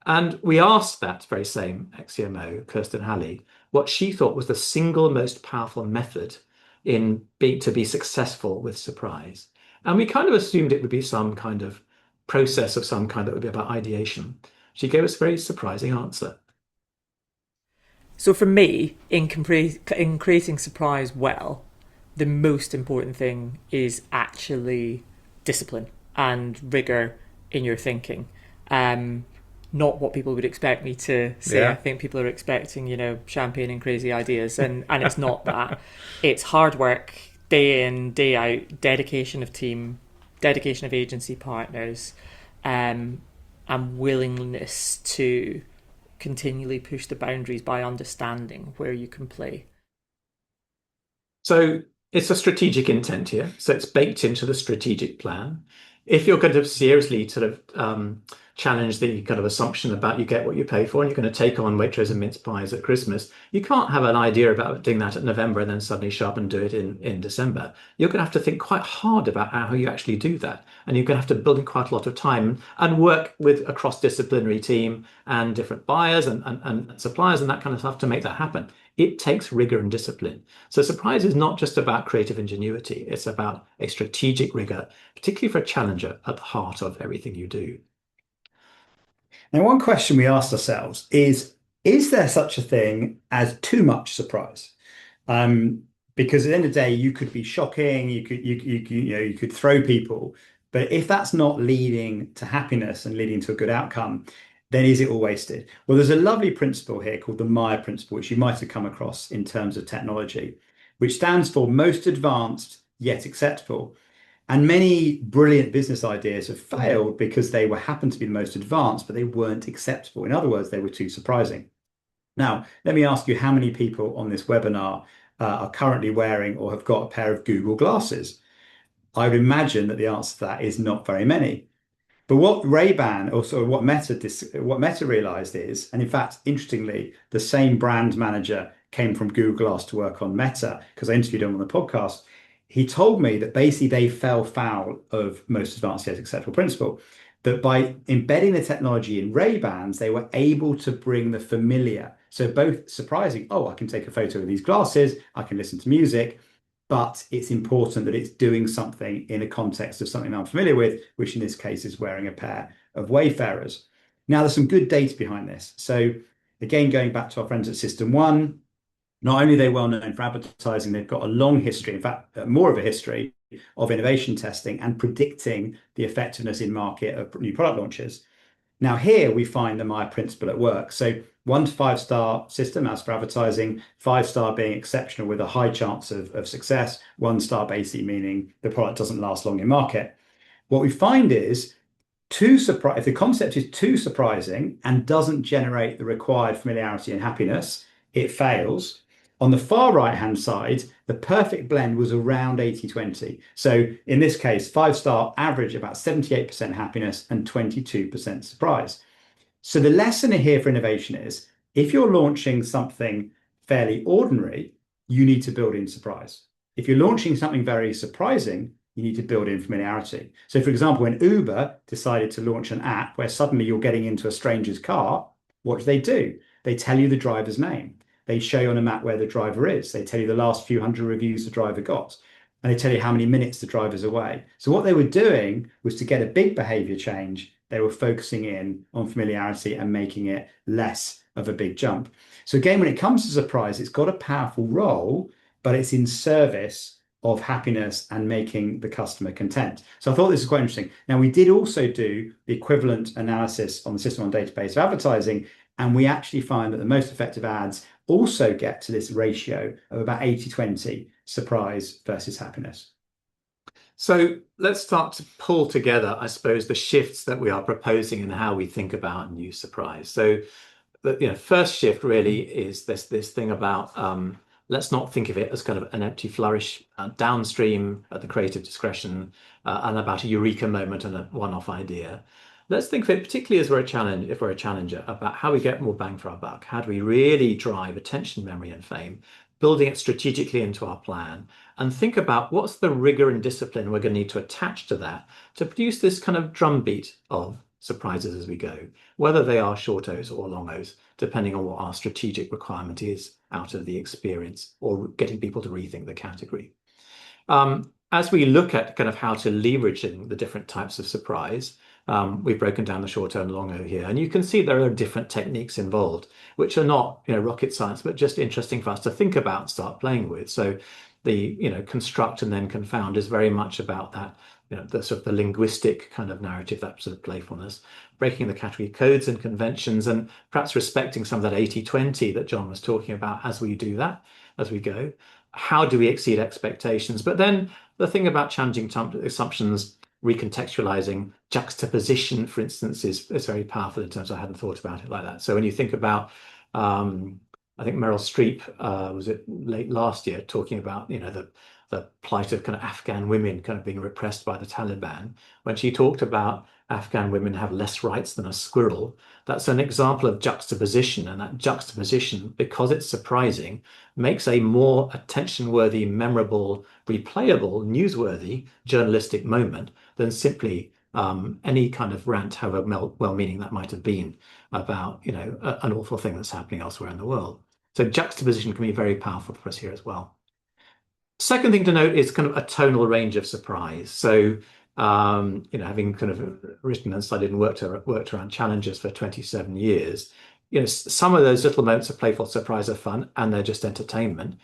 And we asked that very same ex-CMO, Kirsten Halley, what she thought was the single most powerful method to be successful with surprise. And we kind of assumed it would be some kind of process of some kind that would be about ideation. She gave us a very surprising answer. So for me, in creating surprise well, the most important thing is actually discipline and rigor in your thinking. Not what people would expect me to say. Yeah. I think people are expecting, champagne and crazy ideas, and it's not that. It's hard work, day in, day out, dedication of team, dedication of agency partners, and willingness to continually push the boundaries by understanding where you can play. So it's a strategic intent here. So it's baked into the strategic plan. if you're going to seriously sort of challenge the kind of assumption about you get what you pay for and you're going to take on Waitrose and mince pies at Christmas, you can't have an idea about doing that at November and then suddenly show up and do it in December. You're going to have to think quite hard about how you actually do that. And you're going to have to build in quite a lot of time and work with a cross-disciplinary team and different buyers and suppliers and that kind of stuff to make that happen. It takes rigor and discipline. So surprise is not just about creative ingenuity. It's about a strategic rigor, particularly for a challenger, at the heart of everything you do. Now, one question we asked ourselves is there such a thing as too much surprise? Because at the end of the day, you could be shocking, you could throw people, but if that's not leading to happiness and leading to a good outcome, then is it all wasted? Well, there's a lovely principle here called the Meyer principle, which you might have come across in terms of technology, which stands for most advanced yet acceptable. And many brilliant business ideas have failed because they happened to be the most advanced, but they weren't acceptable. In other words, they were too surprising. Now, let me ask you how many people on this webinar are currently wearing or have got a pair of Google glasses? I would imagine that the answer to that is not very many. But what Ray-Ban, or sort of what Meta realized is, and in fact, interestingly, the same brand manager came from Google Glass to work on Meta because I interviewed him on the podcast. He told me that basically they fell foul of most advanced yet acceptable principle, that by embedding the technology in Ray-Bans, they were able to bring the familiar. So both surprising, oh, I can take a photo of these glasses, I can listen to music, but it's important that it's doing something in a context of something I'm familiar with, which in this case is wearing a pair of Wayfarers. Now, there's some good data behind this. So again, going back to our friends at System One, not only are they well known for advertising, they've got a long history, in fact, more of a history of innovation testing and predicting the effectiveness in market of new product launches. Now here we find the Meyer principle at work. So 1 to 5 star system as for advertising, 5 star being exceptional with a high chance of success, 1 star basically meaning the product doesn't last long in market. What we find is if the concept is too surprising and doesn't generate the required familiarity and happiness, it fails. On the far right-hand side, the perfect blend was around 80-20. So in this case, 5 star average about 78% happiness and 22% surprise. So the lesson here for innovation is, if you're launching something fairly ordinary, you need to build in surprise. If you're launching something very surprising, you need to build in familiarity. So for example, when Uber decided to launch an app where suddenly you're getting into a stranger's car, what do? They tell you the driver's name. They show you on a map where the driver is. They tell you the last few hundred reviews the driver got. And they tell you how many minutes the driver's away. So what they were doing was to get a big behavior change. They were focusing in on familiarity and making it less of a big jump. So again, when it comes to surprise, it's got a powerful role, but it's in service of happiness and making the customer content. So I thought this was quite interesting. Now, we did also do the equivalent analysis on the System One database of advertising, and we actually find that the most effective ads also get to this ratio of about 80-20 surprise versus happiness. So let's start to pull together, I suppose, the shifts that we are proposing and how we think about and use surprise. So the first shift really is this thing about let's not think of it as kind of an empty flourish downstream at the creative discretion and about a eureka moment and a one-off idea. Let's think of it, particularly as if we're a challenger, about how we get more bang for our buck. How do we really drive attention, memory, and fame, building it strategically into our plan, and think about what's the rigor and discipline we're going to need to attach to that to produce this kind of drumbeat of surprises as we go, whether they are short O's or long O's, depending on what our strategic requirement is out of the experience or getting people to rethink the category. As we look at kind of how to leverage the different types of surprise, we've broken down the short O and long O here, and you can see there are different techniques involved, which are not rocket science, but just interesting for us to think about and start playing with. So the construct and then confound is very much about that, the sort of the linguistic kind of narrative, that sort of playfulness, breaking the category codes and conventions, and perhaps respecting some of that 80-20 that John was talking about as we do that, as we go. How do we exceed expectations? But then the thing about challenging assumptions, recontextualizing, juxtaposition, for instance, is very powerful in terms of I hadn't thought about it like that. So when you think about, I think Meryl Streep, was it late last year, talking about, the the plight of kind of Afghan women kind of being repressed by the Taliban, when she talked about Afghan women have less rights than a squirrel, that's an example of juxtaposition. And that juxtaposition, because it's surprising, makes a more attention-worthy, memorable, replayable, newsworthy journalistic moment than simply any kind of rant, however well-meaning that might have been, about, you know, an awful thing that's happening elsewhere in the world. So juxtaposition can be very powerful for us here as well. Second thing to note is kind of a tonal range of surprise. So, you know, having kind of written and studied and worked around challenges for 27 years, you know, some of those little moments of playful surprise are fun and they're just entertainment.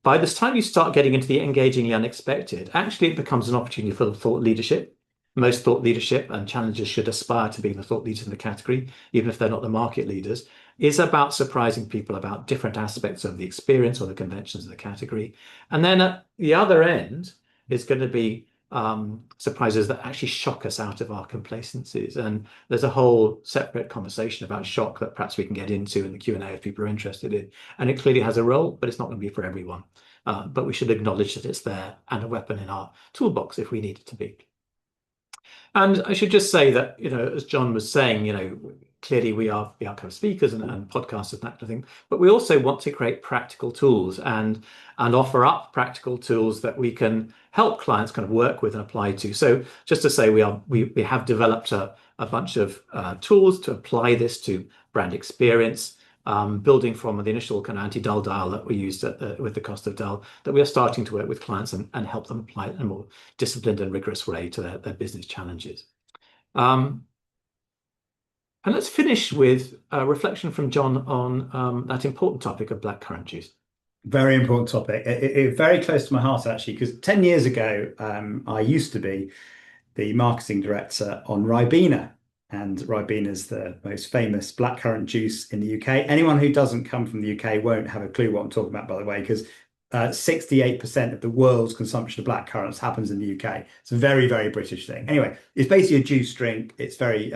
By this time you start getting into the engagingly unexpected, actually it becomes an opportunity for thought leadership. Most thought leadership and challenges should aspire to being the thought leaders in the category, even if they're not the market leaders, is about surprising people about different aspects of the experience or the conventions of the category. And then at the other end is going to be surprises that actually shock us out of our complacencies. And there's a whole separate conversation about shock that perhaps we can get into in the Q&A if people are interested in. And it clearly has a role, but it's not going to be for everyone. But we should acknowledge that it's there and a weapon in our toolbox if we need it to be. And I should just say that, you know, as John was saying, you know, clearly we are kind of speakers and podcasters and that kind of thing, but we also want to create practical tools and offer up practical tools that we can help clients kind of work with and apply to. So just to say, we have developed a bunch of tools to apply this to brand experience, building from the initial kind of anti-dull dial that we used with the cost of dull, that we are starting to work with clients and help them apply it in a more disciplined and rigorous way to their business challenges. And let's finish with a reflection from John on that important topic of blackcurrant juice. Very important topic. It very close to my heart, actually, because 10 years ago, I used to be the marketing director on Ribena. And Ribena is the most famous blackcurrant juice in the UK. Anyone who doesn't come from the UK won't have a clue what I'm talking about, by the way, because 68% of the world's consumption of blackcurrants happens in the UK. It's a very, very British thing. Anyway, it's basically a juice drink. It's very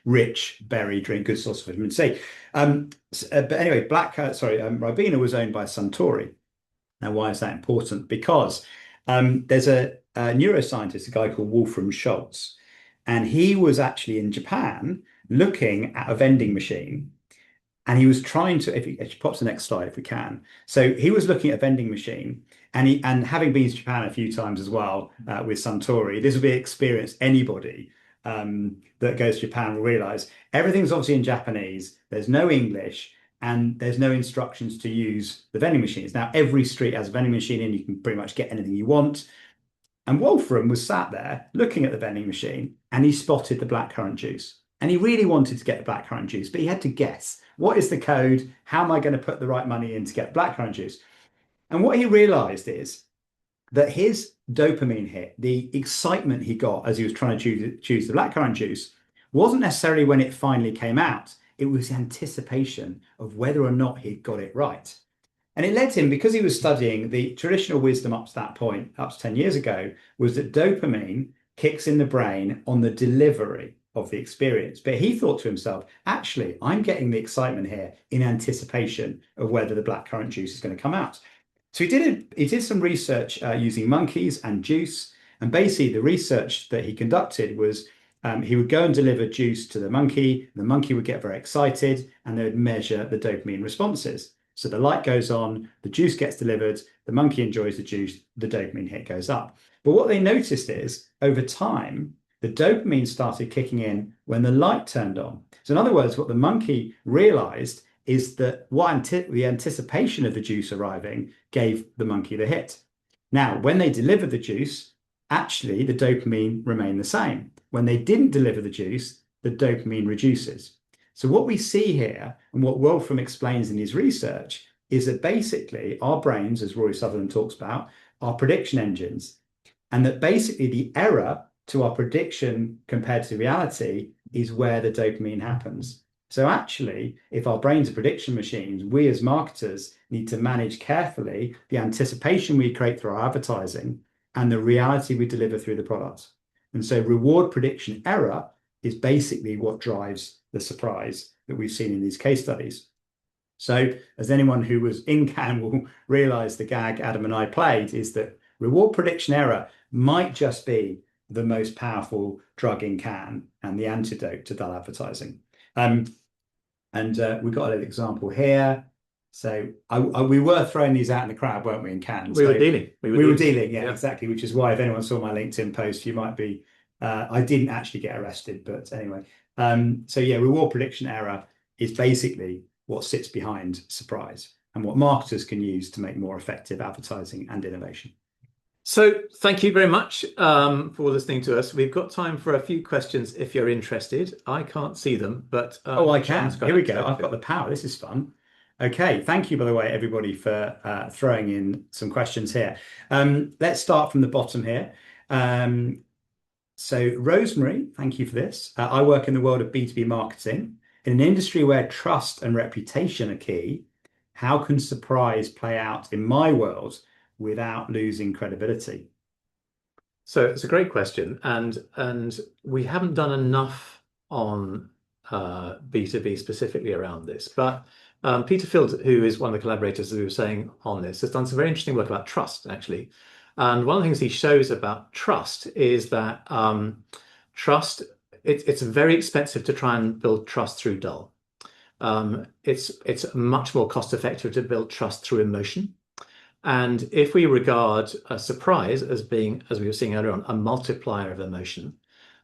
rich berry drink, good source of vitamin C. But anyway, Ribena was owned by Suntory. Now, why is that important? Because there's a neuroscientist, a guy called Wolfram Schultz, and he was actually in Japan looking at a vending machine. And he was trying to, if he pops the next slide, if we can. So he was looking at a vending machine, and having been to Japan a few times as well with Suntory, this will be an experience anybody that goes to Japan will realize everything's obviously in Japanese. There's no English, and there's no instructions to use the vending machines. Now, every street has a vending machine, and you can pretty much get anything you want. And Wolfram was sat there looking at the vending machine, and he spotted the blackcurrant juice. And he really wanted to get the blackcurrant juice, but he had to guess, what is the code? How am I going to put the right money in to get blackcurrant juice? And what he realized is that his dopamine hit, the excitement he got as he was trying to choose the blackcurrant juice, wasn't necessarily when it finally came out. It was the anticipation of whether or not he'd got it right. And it led him, because he was studying the traditional wisdom up to that point, up to 10 years ago, was that dopamine kicks in the brain on the delivery of the experience. But he thought to himself, actually, I'm getting the excitement here in anticipation of whether the blackcurrant juice is going to come out. So he did some research using monkeys and juice. And basically the research that he conducted was he would go and deliver juice to the monkey would get very excited, and they would measure the dopamine responses. So the light goes on, the juice gets delivered, the monkey enjoys the juice, the dopamine hit goes up. But what they noticed is, over time, the dopamine started kicking in when the light turned on. So in other words, what the monkey realized is that the anticipation of the juice arriving gave the monkey the hit. Now, when they delivered the juice, actually the dopamine remained the same. When they didn't deliver the juice, the dopamine reduces. So what we see here, and what Wolfram explains in his research, is that basically our brains, as Rory Sutherland talks about, are prediction engines. And that basically the error to our prediction compared to reality is where the dopamine happens. So actually, if our brains are prediction machines, we as marketers need to manage carefully the anticipation we create through our advertising and the reality we deliver through the product. And so reward prediction error is basically what drives the surprise that we've seen in these case studies. So as anyone who was in Cannes will realize, the gag Adam and I played is that Reward prediction error might just be the most powerful drug in can and the antidote to dull advertising. And we've got a little example here. So we were throwing these out in the crowd, weren't we, in cans? We were dealing. We were dealing, yeah, exactly. Which is why if anyone saw my LinkedIn post, you might be, I didn't actually get arrested, but anyway. So yeah, reward prediction error is basically what sits behind surprise and what marketers can use to make more effective advertising and innovation. So thank you very much for listening to us. We've got time for a few questions if you're interested. I can't see them, but I can. Here we go. I've got the power. This is fun. Okay, thank you, by the way, everybody, for throwing in some questions here. Let's start from the bottom here. So Rosemary, thank you for this. I work in the world of B2B marketing. In an industry where trust and reputation are key, how can surprise play out in my world without losing credibility? So it's a great question, and we haven't done enough on B2B specifically around this. But Peter Field, who is one of the collaborators who was saying on this, has done some very interesting work about trust, actually. And one of the things he shows about trust is that trust, it's very expensive to try and build trust through dull. It's much more cost effective to build trust through emotion. And if we regard a surprise as being, as we were seeing earlier on, a multiplier of emotion,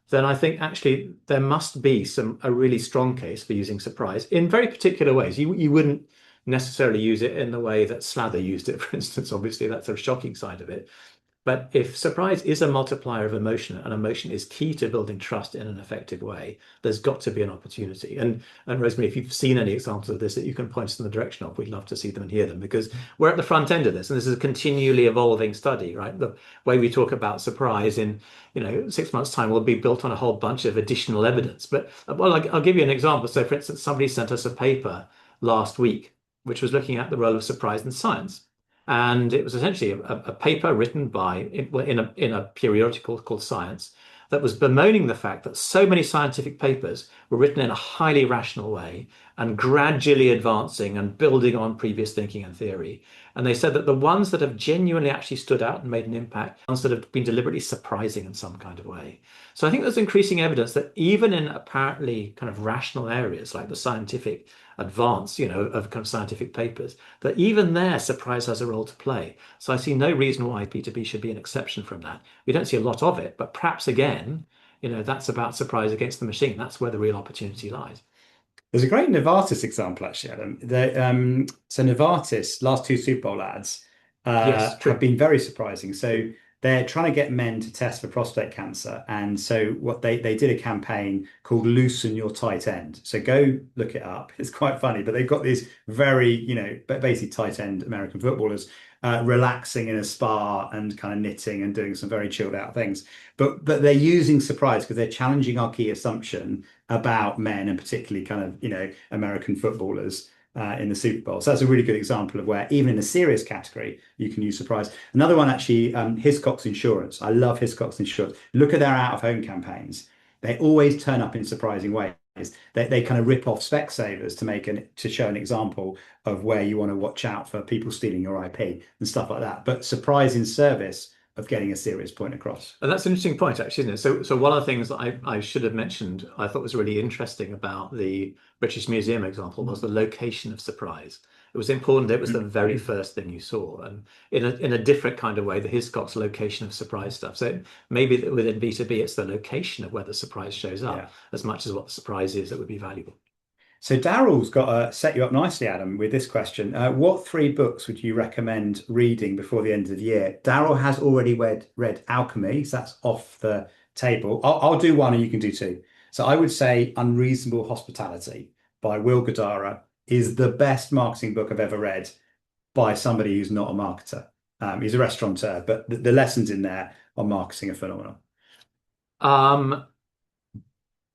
then I think actually there must be a really strong case for using surprise in very particular ways. You wouldn't necessarily use it in the way that Slather used it, for instance. Obviously, that's a shocking side of it. But if surprise is a multiplier of emotion, and emotion is key to building trust in an effective way, there's got to be an opportunity. And Rosemary, if you've seen any examples of this that you can point us in the direction of, we'd love to see them and hear them, because we're at the front end of this, and this is a continually evolving study, right? The way we talk about surprise in 6 months' time will be built on a whole bunch of additional evidence. But I'll give you an example. So, for instance, somebody sent us a paper last week which was looking at the role of surprise in science. And it was essentially a paper written in a periodical called Science that was bemoaning the fact that so many scientific papers were written in a highly rational way and gradually advancing and building on previous thinking and theory. And they said that the ones that have genuinely actually stood out and made an impact, ones that have been deliberately surprising in some kind of way. So I think there's increasing evidence that even in apparently kind of rational areas like the scientific advance, of kind of scientific papers, that even there surprise has a role to play. So I see no reason why B2B should be an exception from that. We don't see a lot of it, but perhaps again, that's about surprise against the machine. That's where the real opportunity lies. There's a great Novartis example, actually, Adam. So Novartis, last two Super Bowl ads have been very surprising. So they're trying to get men to test for prostate cancer. And so what they did a campaign called Loosen Your Tight End. So go look it up. It's quite funny, but they've got these very, basically tight end American footballers relaxing in a spa and kind of knitting and doing some very chilled out things. But they're using surprise because they're challenging our key assumption about men and particularly kind of, American footballers in the Super Bowl. So that's a really good example of where even in a serious category, you can use surprise. Another one, actually, Hiscox Insurance. I love Hiscox Insurance. Look at their out-of-home campaigns. They always turn up in surprising ways. They kind of rip off Specsavers to show an example of where you want to watch out for people stealing your IP and stuff like that. But surprise in service of getting a serious point across. And that's an interesting point, actually, isn't it? So one of the things that I should have mentioned, I thought was really interesting about the British Museum example was the location of surprise. It was important. It was the very first thing you saw, and in a different kind of way, the Hiscox location of surprise stuff. So maybe within B2B, it's the location of where the surprise shows up as much as what the surprise is that would be valuable. So Daryl's got to set you up nicely, Adam, with this question. What 3 books would you recommend reading before the end of the year? Daryl has already read Alchemy, so that's off the table. I'll do one and you can do 2. So I would say Unreasonable Hospitality by Will Guidara is the best marketing book I've ever read by somebody who's not a marketer. He's a restaurateur, but the lessons in there on marketing are phenomenal.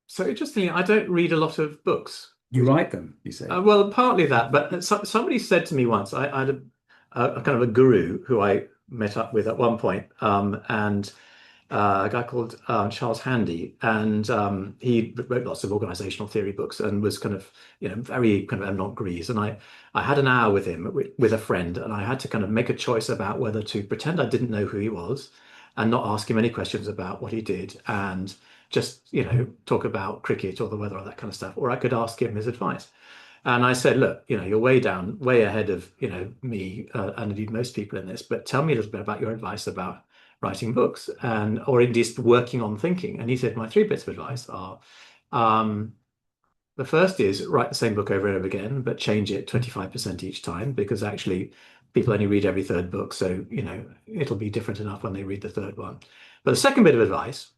So interestingly, I don't read a lot of books. You write them, you say? Well, partly that, but somebody said to me once, I had a kind of a guru who I met up with at one point, and a guy called Charles Handy, and he wrote lots of organizational theory books and was kind of, very kind of eminent grise. And I had an hour with him with a friend, and I had to kind of make a choice about whether to pretend I didn't know who he was and not ask him any questions about what he did and just, talk about cricket or the weather or that kind of stuff, or I could ask him his advice. And I said, look, you're way ahead of, me and indeed most people in this, but tell me a little bit about your advice about writing books or indeed working on thinking. And he said, my three bits of advice are, the first is write the same book over and over again, but change it 25% each time, because actually people only read every third book. So, it'll be different enough when they read the third one. But the second bit of advice,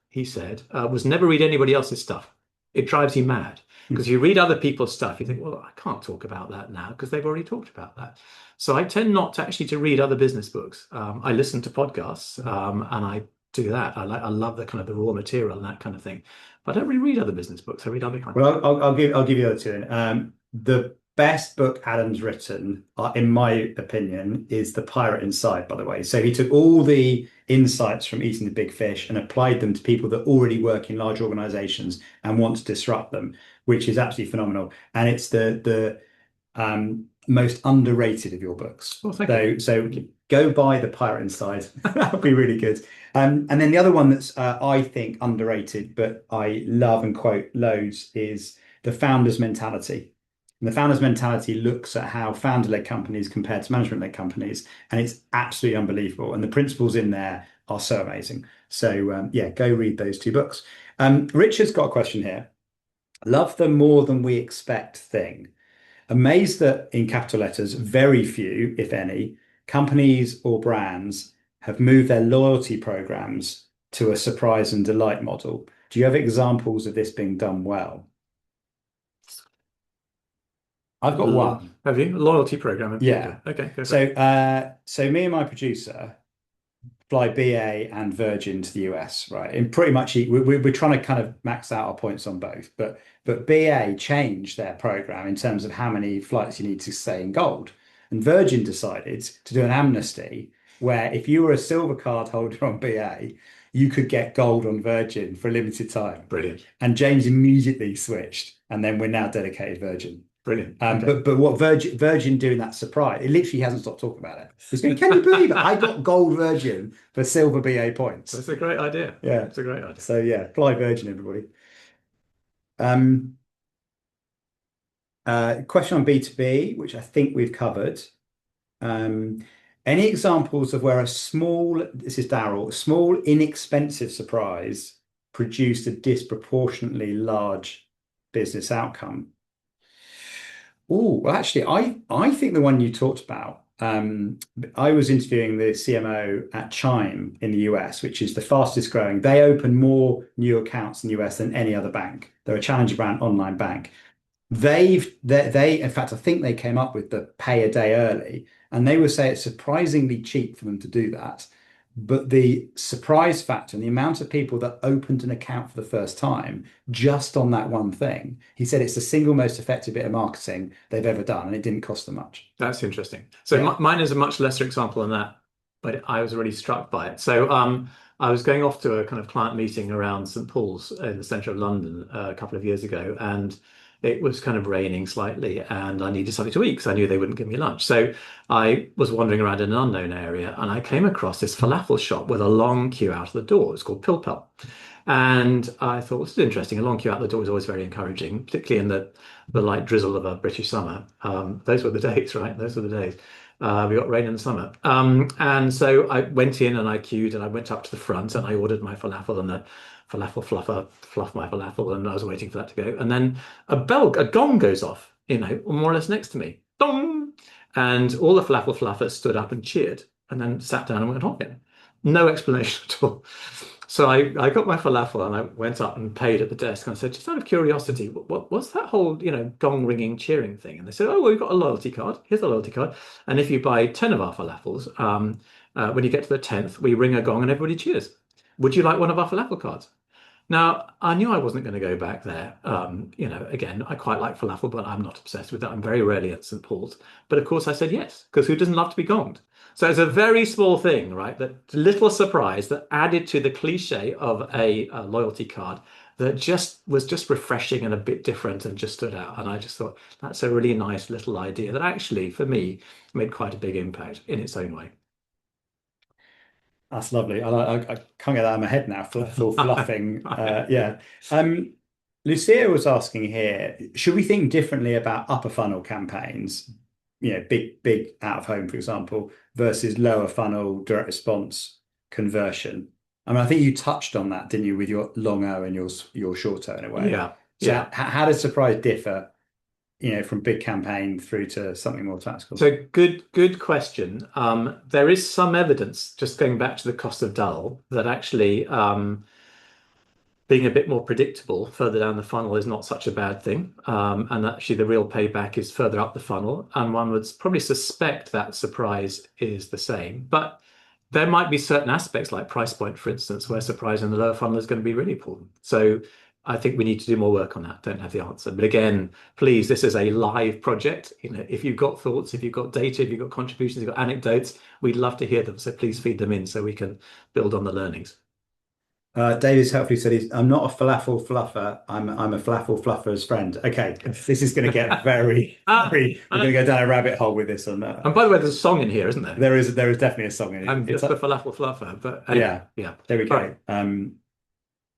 he said, was never read anybody else's stuff. It drives you mad. Because you read other people's stuff, you think, well, I can't talk about that now because they've already talked about that. So I tend not to actually to read other business books. I listen to podcasts and I do that. I love the kind of the raw material and that kind of thing. But I don't really read other business books. I read other kinds. Well, I'll give you the other two. The best book Adam's written, in my opinion, is The Pirate Inside, by the way. So he took all the insights from Eating the Big Fish and applied them to people that already work in large organizations and want to disrupt them, which is absolutely phenomenal. And it's the most underrated of your books. Oh, thank you. So go buy The Pirate Inside. That'll be really good. And then the other one that's I think underrated, but I love and quote loads, is The Founder's Mentality. And The Founder's Mentality looks at how founder-led companies compare to management-led companies, and it's absolutely unbelievable. And the principles in there are so amazing. So go read those two books. Richard's got a question here. Love the more than we expect thing. Amazed that in capital letters, very few, if any, companies or brands have moved their loyalty programs to a surprise and delight model. Do you have examples of this being done well? I've got one. Have you? A loyalty program? Yeah. Okay. So me and my producer fly BA and Virgin to the US, right? And pretty much we're trying to kind of max out our points on both, but BA changed their program in terms of how many flights you need to stay in gold, and Virgin decided to do an amnesty where if you were a silver card holder on BA, you could get gold on Virgin for a limited time. Brilliant. And James immediately switched, and then we're now dedicated Virgin. Brilliant. Okay. But what Virgin doing that surprise, it literally hasn't stopped talking about it. It's been, can you believe it? I got gold Virgin for silver BA points. That's a great idea. Yeah, it's a great idea. So fly Virgin, everybody. Question on B2B, which I think we've covered. Any examples of where this is Daryl, a small inexpensive surprise produced a disproportionately large business outcome? Oh, well, actually, I think the one you talked about, I was interviewing the CMO at Chime in the US, which is the fastest growing. They open more new accounts in the US than any other bank. They're a challenger brand online bank. They in fact, I think they came up with the pay a day early, and they would say it's surprisingly cheap for them to do that. But the surprise factor and the amount of people that opened an account for the first time just on that one thing, he said it's the single most effective bit of marketing they've ever done, and it didn't cost them much. That's interesting. So mine is a much lesser example than that, but I was really struck by it. So I was going off to a kind of client meeting around St. Paul's in the centre of London a couple of years ago, and it was kind of raining slightly and I needed something to eat because I knew they wouldn't give me lunch. So I was wandering around in an unknown area and I came across this falafel shop with a long queue out of the door. It's called Pilpel. And I thought, this is interesting. A long queue out the door is always very encouraging, particularly in the light drizzle of a British summer. Those were the days, right? Those were the days. We got rain in the summer. And so I went in and I queued and I went up to the front and I ordered my falafel, and the falafel fluffer fluffed my falafel, and I was waiting for that to go. And then a gong goes off, more or less next to me. Dong! And all the falafel fluffers stood up and cheered and then sat down and went on again. No explanation at all. So I got my falafel and I went up and paid at the desk, and I said, just out of curiosity, what's that whole, gong ringing cheering thing? And they said, oh, well, we've got a loyalty card. Here's a loyalty card. And if you buy 10 of our falafels, when you get to the 10th, we ring a gong and everybody cheers. Would you like one of our falafel cards? Now, I knew I wasn't going to go back there. Again, I quite like falafel, but I'm not obsessed with that. I'm very rarely at St. Paul's. But of course I said yes, because who doesn't love to be gonged? So it's a very small thing, right? That little surprise that added to the cliche of a loyalty card that just was just refreshing and a bit different and just stood out. And I just thought that's a really nice little idea that actually, for me, made quite a big impact in its own way. That's lovely. I can't get that out of my head now. Full fluffing. Yeah. Lucia was asking here, should we think differently about upper funnel campaigns, big out of home, for example, versus lower funnel direct response conversion? I mean, I think you touched on that, didn't you, with your long O and your short O in a way. Yeah. So Yeah. how does surprise differ, from big campaign through to something more tactical? So good question. There is some evidence, just going back to the cost of dull, that actually being a bit more predictable further down the funnel is not such a bad thing. And actually the real payback is further up the funnel. And one would probably suspect that surprise is the same. But there might be certain aspects like price point, for instance, where surprise in the lower funnel is going to be really important. So I think we need to do more work on that. Don't have the answer. But again, please, this is a live project. If you've got thoughts, if you've got data, if you've got contributions, if you've got anecdotes, we'd love to hear them. So please feed them in so we can build on the learnings. David's helpfully said, I'm not a falafel fluffer. I'm a falafel fluffer's friend. Okay, this is going to get very. We're going to go down a rabbit hole with this on that. And by the way, there's a song in here, isn't there? There is definitely a song in it. I'm just a falafel fluffer, but yeah. There we go. Right.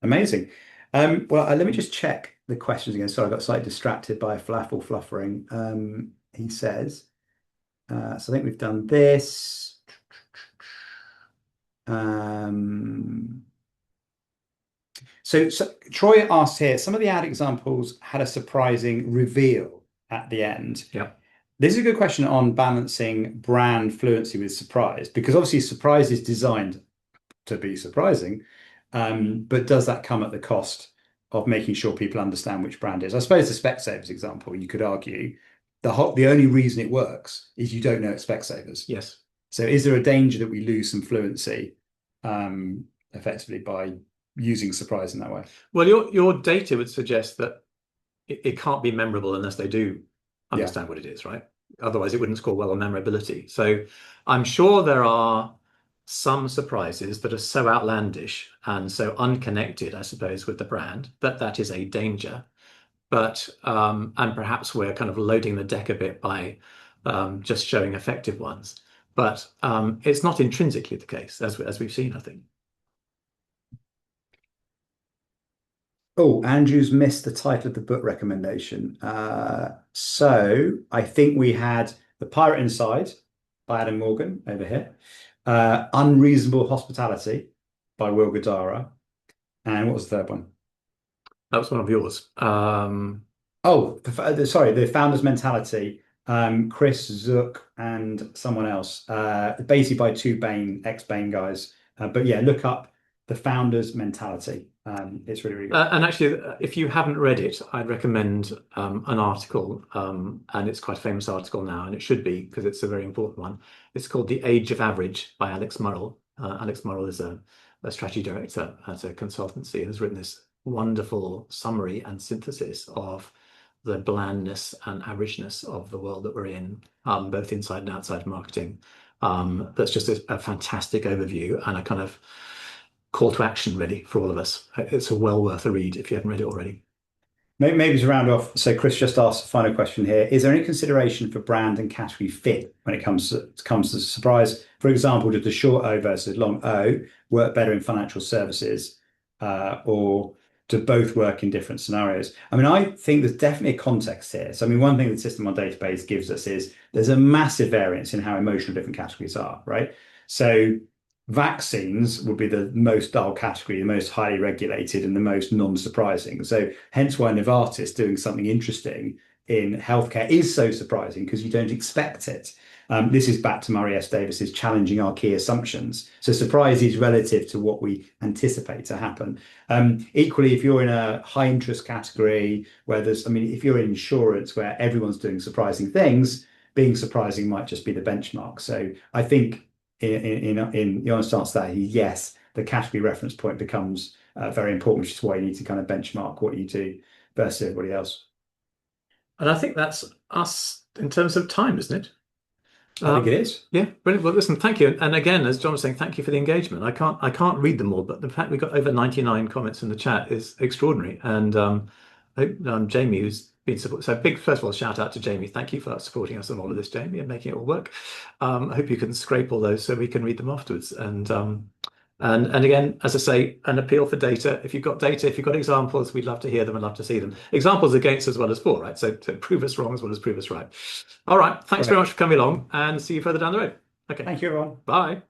Amazing. Well, let me just check the questions again. Sorry, I got slightly distracted by falafel fluffering. He says, so I think we've done this. So Troy asked here, some of the ad examples had a surprising reveal at the end. Yeah. This is a good question on balancing brand fluency with surprise, because obviously surprise is designed to be surprising, but does that come at the cost of making sure people understand which brand it is? I suppose the Specsavers example, you could argue, the only reason it works is you don't know it's Specsavers. Yes. So is there a danger that we lose some fluency effectively by using surprise in that way? Well, your data would suggest that it can't be memorable unless they do understand what it is, right? Otherwise, it wouldn't score well on memorability. So I'm sure there are some surprises that are so outlandish and so unconnected, I suppose, with the brand that is a danger. But and perhaps we're kind of loading the deck a bit by just showing effective ones. But it's not intrinsically the case, as we've seen, I think. Oh, Andrew's missed the title of the book recommendation. So I think we had The Pirate Inside by Adam Morgan over here. Unreasonable Hospitality by Will Guidara. And what was the third one? That was one of yours. Sorry, The Founder's Mentality. Chris Zook and someone else. Basically by two ex-Bain guys. But yeah, look up The Founder's Mentality. It's really, really good. And actually, if you haven't read it, I'd recommend an article, and it's quite a famous article now, and it should be because it's a very important one. It's called The Age of Average by Alex Murrell. Alex Murrell is a strategy director at a consultancy and has written this wonderful summary and synthesis of the blandness and averageness of the world that we're in, both inside and outside marketing. That's just a fantastic overview and a kind of call to action, really, for all of us. It's well worth a read if you haven't read it already. Maybe to round off, so Chris just asked a final question here. Is there any consideration for brand and category fit when it comes to surprise? For example, did the short O versus long O work better in financial services, or do both work in different scenarios? I mean, I think there's definitely a context here. So, I mean, one thing the system on database gives us is there's a massive variance in how emotional different categories are, right? So vaccines would be the most dull category, the most highly regulated and the most non-surprising. So hence why Novartis doing something interesting in healthcare is so surprising, because you don't expect it. This is back to Murray S. Davis's challenging our key assumptions. So surprise is relative to what we anticipate to happen. Equally, if you're in a high interest category where if you're in insurance where everyone's doing surprising things, being surprising might just be the benchmark. So I think in the honest answer to that, yes, the category reference point becomes very important, which is why you need to kind of benchmark what you do versus everybody else. And I think that's us in terms of time, isn't it? I think it is. Yeah, brilliant. Well, listen, thank you. And again, as John was saying, thank you for the engagement. I can't read them all, but the fact we got over 99 comments in the chat is extraordinary. And Jamie, who's been support. So big, first of all, shout out to Jamie. Thank you for supporting us on all of this, Jamie, and making it all work. I hope you can scrape all those so we can read them afterwards. And again, as I say, an appeal for data. If you've got data, if you've got examples, we'd love to hear them and love to see them. Examples against as well as for, right? So to prove us wrong as well as prove us right. All right. Thanks very much for coming along, and see you further down the road. Okay. Thank you, everyone. Bye.